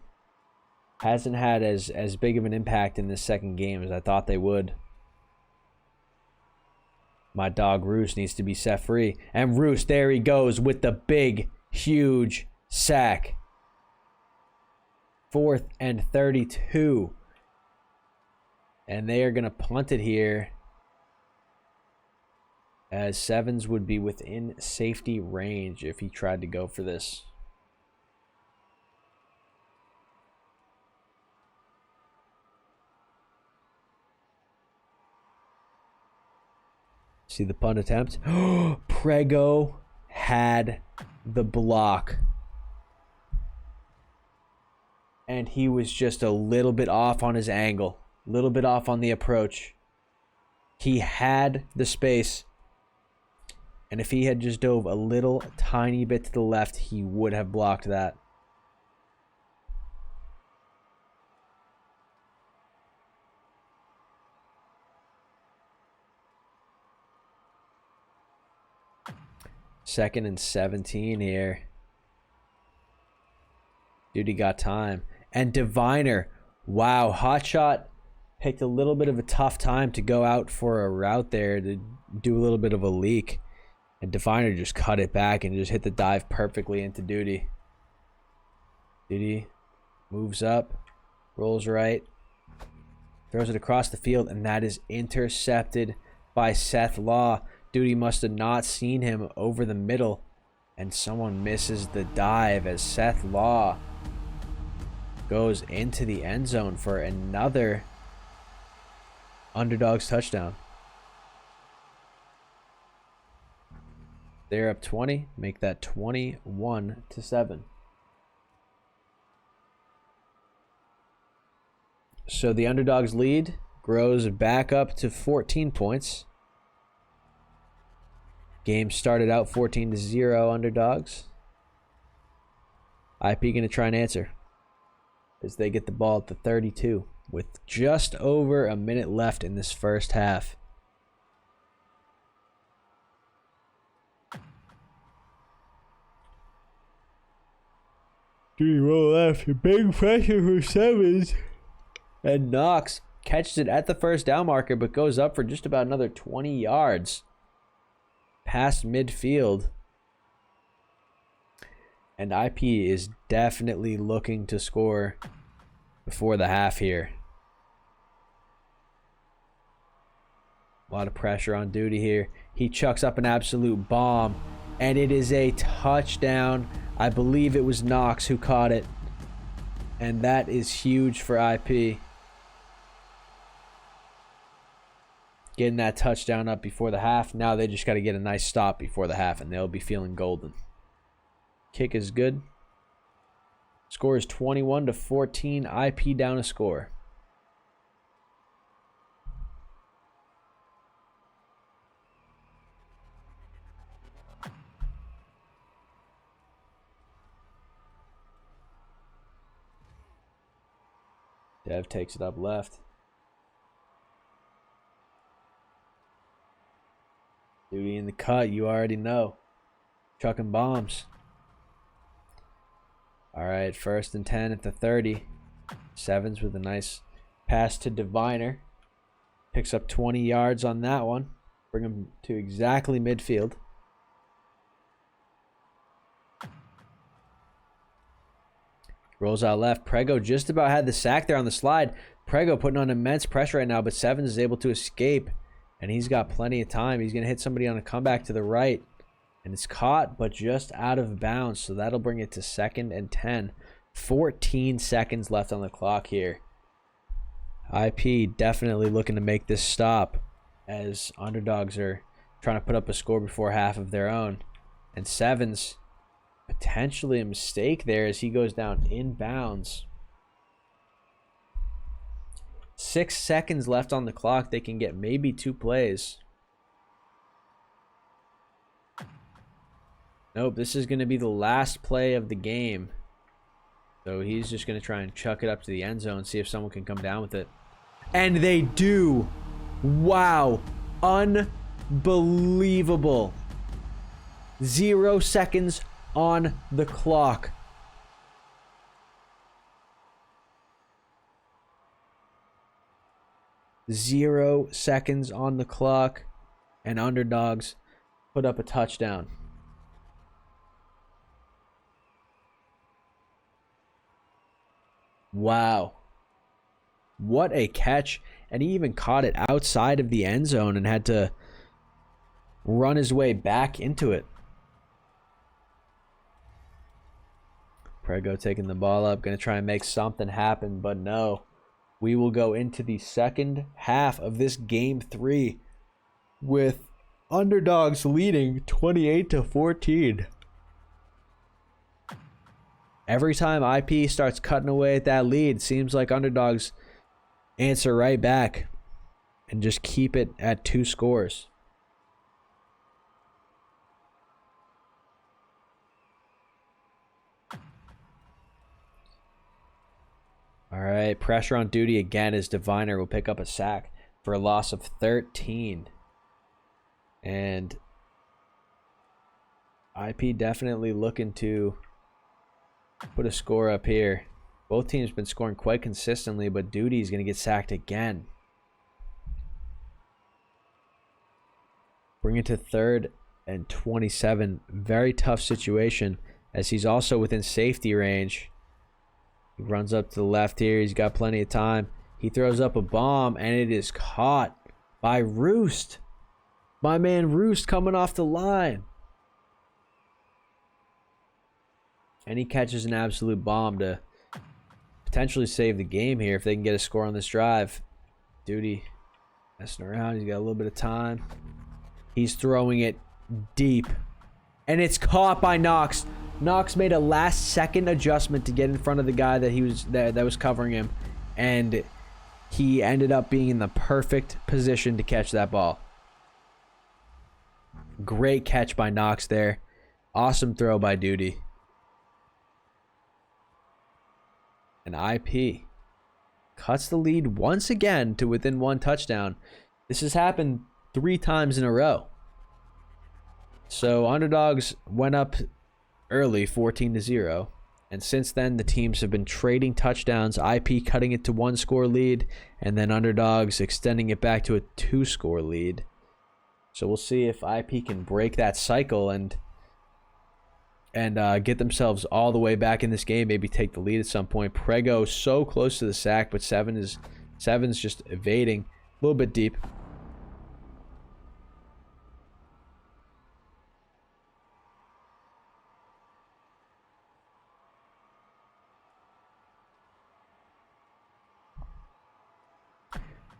hasn't had as big of an impact in this second game as I thought they would. My dog Roos needs to be set free. And Roos, there he goes with the big, huge sack. 4th and 32. And they are going to punt it here, as Sevens would be within safety range if he tried to go for this. See the punt attempt? Prego had the block. And he was just a little bit off on his angle. A little bit off on the approach. He had the space. And if he had just dove a little tiny bit to the left, he would have blocked that. Second and 17 here. Duty got time. And Diviner, wow, Hotshot picked a little bit of a tough time to go out for a route there to do a little bit of a leak. And Diviner just cut it back and just hit the dive perfectly into Duty. Duty moves up, rolls right, throws it across the field, and that is intercepted by Seth Law. Duty must have not seen him over the middle, and someone misses the dive as Seth Law goes into the end zone for another Underdogs touchdown. They're up 20, make that 21-7. So the Underdogs lead grows back up to 14 points. Game started out 14-0 Underdogs. IP going to try and answer as they get the ball at the 32 with just over a minute left in this first half. Duty roll left. Big pressure for Sevens. And Knox catches it at the first down marker, but goes up for just about another 20 yards past midfield. And IP is definitely looking to score before the half here. A lot of pressure on Duty here. He chucks up an absolute bomb, and it is a touchdown. I believe it was Knox who caught it, and that is huge for IP. Getting that touchdown up before the half. Now they just got to get a nice stop before the half, and they'll be feeling golden. Kick is good. Score is 21-14. IP down a score. Dev takes it up left. Duty in the cut, you already know. Chucking bombs. All right, 1st and 10 at the 30. Sevens with a nice pass to Diviner. Picks up 20 yards on that one. Bring him to exactly midfield. Rolls out left. Prego just about had the sack there on the slide. Prego putting on immense pressure right now, but Sevens is able to escape, and he's got plenty of time. He's going to hit somebody on a comeback to the right, and it's caught, but just out of bounds, so that'll bring it to 2nd and 10. 14 seconds left on the clock here. IP definitely looking to make this stop, as Underdogs are trying to put up a score before half of their own. And Sevens, potentially a mistake there as he goes down inbounds. 6 seconds left on the clock. They can get maybe 2 plays. Nope, this is going to be the last play of the game. So he's just going to try and chuck it up to the end zone, see if someone can come down with it. And they do. Wow. Unbelievable. 0 seconds on the clock. Zero seconds on the clock, and Underdogs put up a touchdown. Wow. What a catch. And he even caught it outside of the end zone and had to run his way back into it. Prego taking the ball up, going to try and make something happen, but no. We will go into the second half of this game 3 with Underdogs leading 28-14. Every time IP starts cutting away at that lead, seems like Underdogs answer right back and just keep it at 2 scores. All right, pressure on duty again as Diviner will pick up a sack for a loss of 13. And IP definitely looking to put a score up here. Both teams been scoring quite consistently, but Duty is going to get sacked again. Bring it to 3rd and 27. Very tough situation as he's also within safety range. He runs up to the left here. He's got plenty of time. He throws up a bomb, and it is caught by Roost. My man Roost coming off the line. And he catches an absolute bomb to potentially save the game here if they can get a score on this drive. Duty messing around. He's got a little bit of time. He's throwing it deep. And it's caught by Knox. Knox made a last-second adjustment to get in front of the guy that was covering him, and he ended up being in the perfect position to catch that ball. Great catch by Knox there. Awesome throw by Duty. And IP cuts the lead once again to within 1 touchdown. This has happened 3 times in a row. So Underdogs went up early 14-0, and since then the teams have been trading touchdowns, IP cutting it to 1-score lead, and then Underdogs extending it back to a 2-score lead. So we'll see if IP can break that cycle and get themselves all the way back in this game, maybe take the lead at some point. Prego so close to the sack, but Seven's just evading a little bit deep.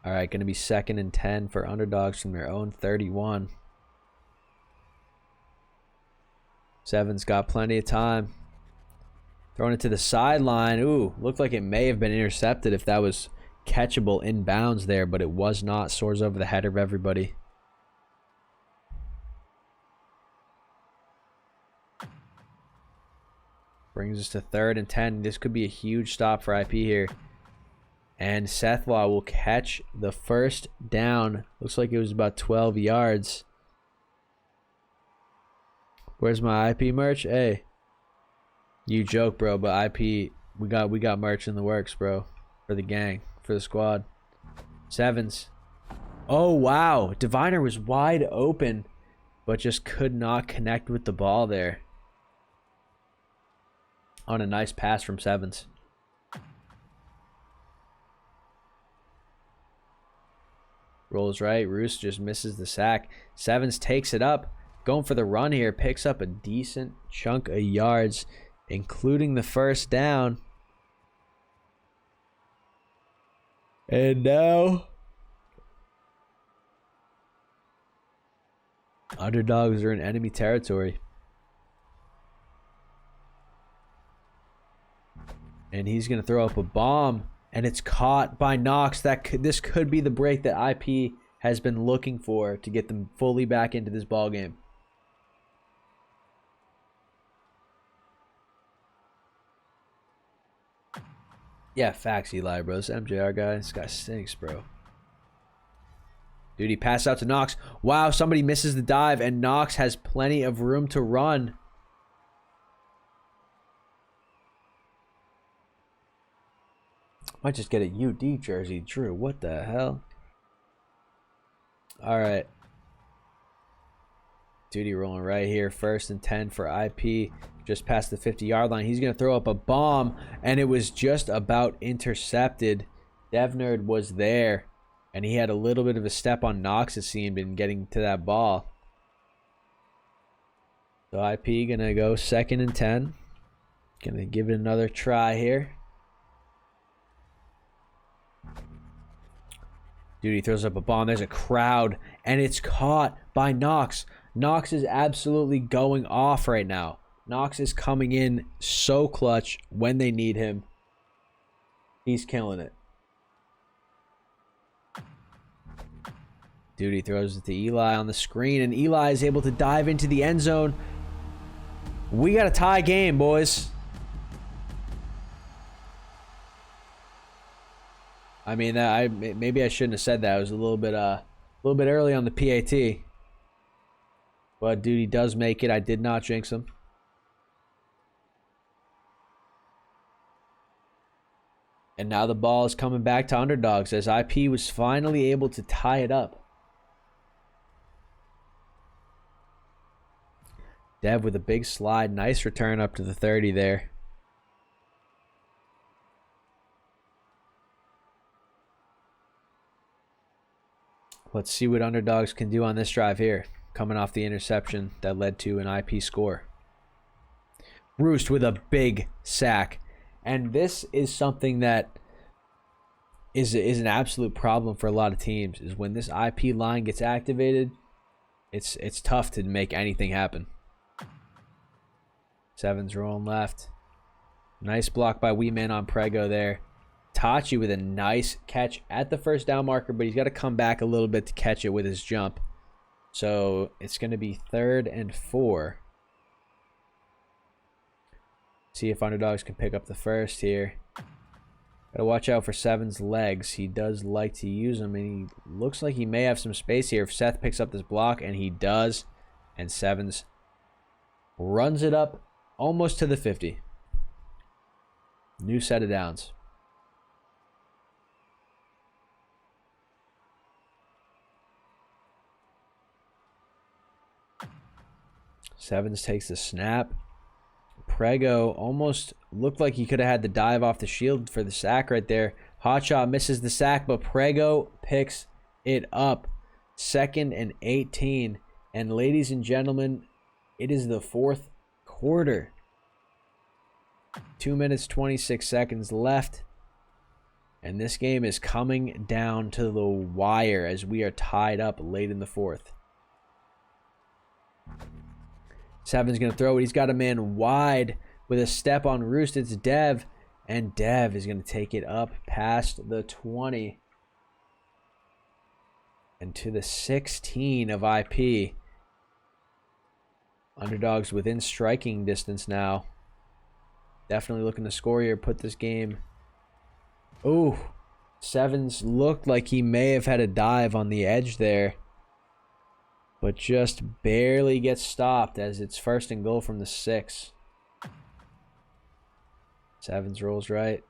All right, going to be 2nd and 10 for Underdogs from their own 31. Seven's got plenty of time. Throwing it to the sideline. Ooh, looked like it may have been intercepted if that was catchable inbounds there, but it was not. Soars over the head of everybody. Brings us to 3rd and 10. This could be a huge stop for IP here. And Sethlaw will catch the first down. Looks like it was about 12 yards. Where's my IP merch? Hey. You joke, bro, but IP, we got merch in the works, bro. For the gang, for the squad. Sevens. Oh, wow. Diviner was wide open, but just could not connect with the ball there. On a nice pass from Sevens. Rolls right. Roos just misses the sack. Sevens takes it up. Going for the run here. Picks up a decent chunk of yards, including the first down. And now Underdogs are in enemy territory. And he's going to throw up a bomb. And it's caught by Knox. This could be the break that IP has been looking for to get them fully back into this ball game. Yeah, facts, Eli, bro. This MJR guy, this guy stinks, bro. Dude, he passed out to Knox. Wow, somebody misses the dive, and Knox has plenty of room to run. Might just get a UD jersey, Drew. What the hell? All right. Duty rolling right here. 1st and 10 for IP. Just past the 50-yard line. He's going to throw up a bomb, and it was just about intercepted. DevNerd was there, and he had a little bit of a step on Knox, it seemed, in getting to that ball. So IP going to go 2nd and 10. Going to give it another try here. Dude, he throws up a bomb. There's a crowd, and it's caught by Knox. Knox is absolutely going off right now. Knox is coming in so clutch when they need him. He's killing it. Dude, he throws it to Eli on the screen, and Eli is able to dive into the end zone. We got a tie game, boys. I mean, maybe I shouldn't have said that. It was a little bit early on the PAT. But dude, he does make it. I did not jinx him. And now the ball is coming back to Underdogs as IP was finally able to tie it up. Dev with a big slide. Nice return up to the 30 there. Let's see what Underdogs can do on this drive here. Coming off the interception that led to an IP score. Roost with a big sack. And this is something that is an absolute problem for a lot of teams. Is when this IP line gets activated, it's tough to make anything happen. Sevens rolling left. Nice block by Weeman on Prego there. Tachi with a nice catch at the first down marker, but he's got to come back a little bit to catch it with his jump. So it's going to be 3rd and 4. See if Underdogs can pick up the first here. Gotta watch out for Seven's legs. He does like to use them, and he looks like he may have some space here if Seth picks up this block, and he does. And Sevens runs it up almost to the 50. New set of downs. Sevens takes the snap. Prego almost looked like he could have had the dive off the shield for the sack right there. Hotshot misses the sack, but Prego picks it up. 2nd and 18. And ladies and gentlemen, it is the 4th quarter. 2 minutes, 26 seconds left. And this game is coming down to the wire as we are tied up late in the 4th. Seven's going to throw it. He's got a man wide with a step on Roost. It's Dev. And Dev is going to take it up past the 20. And to the 16 of IP. Underdogs within striking distance now. Definitely looking to score here. Put this game. Ooh. Sevens looked like he may have had a dive on the edge there. But just barely gets stopped as it's 1st and goal from the 6. Sevens rolls right.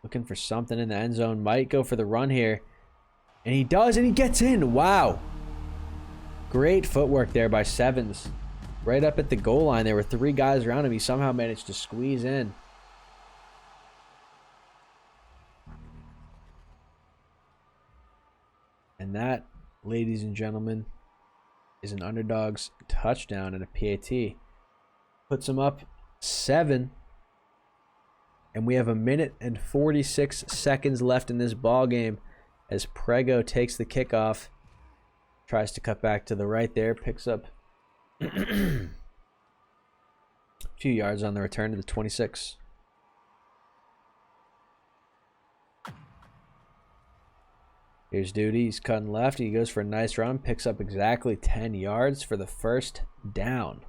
Looking for something in the end zone. Might go for the run here. And he does, and he gets in. Wow. Great footwork there by Sevens. Right up at the goal line. There were 3 guys around him. He somehow managed to squeeze in. And that, ladies and gentlemen, is an Underdogs touchdown and a PAT. Puts them up 7. And we have 1 minute and 46 seconds left in this ball game as Prego takes the kickoff. Tries to cut back to the right there. Picks up a few yards on the return to the 26. Here's Duty. He's cutting left. He goes for a nice run. Picks up exactly 10 yards for the first down.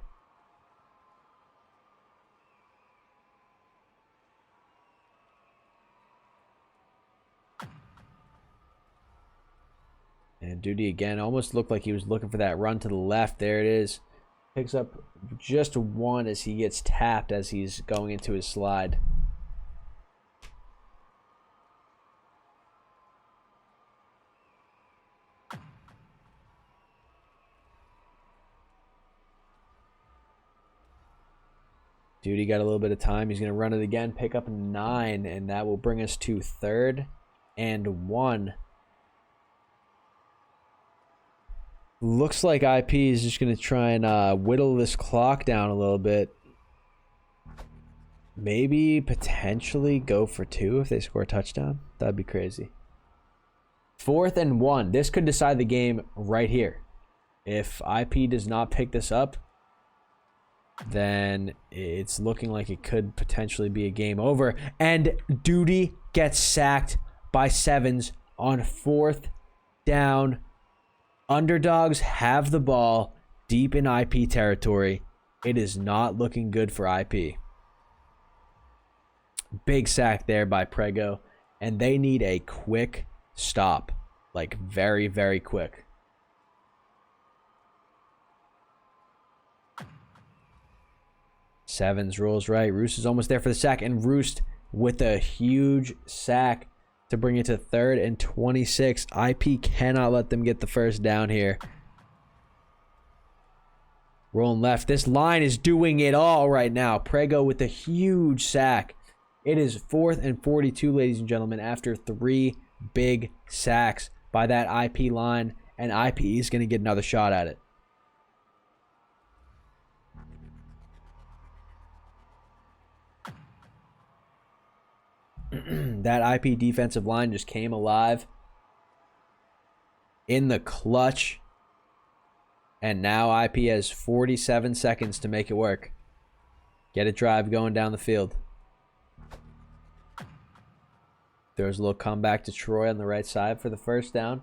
And Duty again almost looked like he was looking for that run to the left. There it is. Picks up just 1 as he gets tapped as he's going into his slide. Duty got a little bit of time. He's going to run it again, pick up 9, and that will bring us to 3rd and 1. Looks like IP is just going to try and whittle this clock down a little bit. Maybe potentially go for 2 if they score a touchdown. That'd be crazy. 4th and 1. This could decide the game right here. If IP does not pick this up, then it's looking like it could potentially be a game over. And Duty gets sacked by Sevens on 4th down. Underdogs have the ball deep in IP territory. It is not looking good for IP. Big sack there by Prego. And they need a quick stop. Like very, very quick. Sevens rolls right. Roost is almost there for the sack. And Roost with a huge sack to bring it to 3rd and 26. IP cannot let them get the first down here. Rolling left. This line is doing it all right now. Prego with a huge sack. It is 4th and 42, ladies and gentlemen, after 3 big sacks by that IP line. And IP is going to get another shot at it. That IP defensive line just came alive in the clutch. And now IP has 47 seconds to make it work. Get a drive going down the field. Throws a little comeback to Troy on the right side for the first down.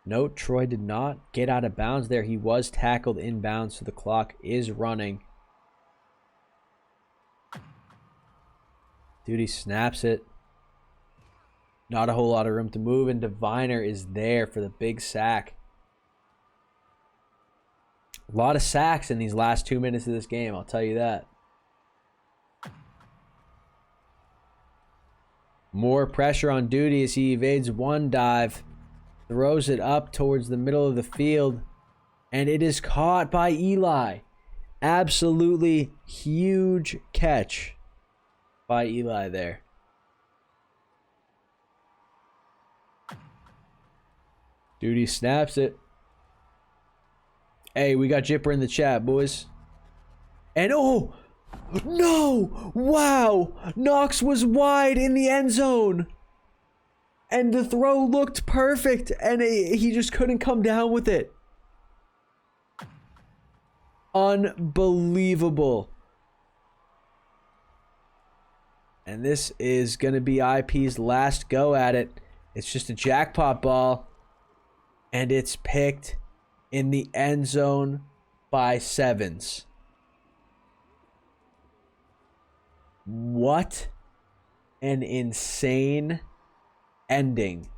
Note, Troy did not get out of bounds there. He was tackled inbounds, so the clock is running. Duty snaps it. Not a whole lot of room to move, and Diviner is there for the big sack. A lot of sacks in these last 2 minutes of this game, I'll tell you that. More pressure on Duty as he evades one dive. Throws it up towards the middle of the field. And it is caught by Eli. Absolutely huge catch by Eli there. Duty snaps it. Hey, we got Jipper in the chat, boys. And oh, no! Wow! Knox was wide in the end zone. And the throw looked perfect, and he just couldn't come down with it. Unbelievable. And this is going to be IP's last go at it. It's just a jackpot ball. And it's picked in the end zone by Sevens. What an insane ending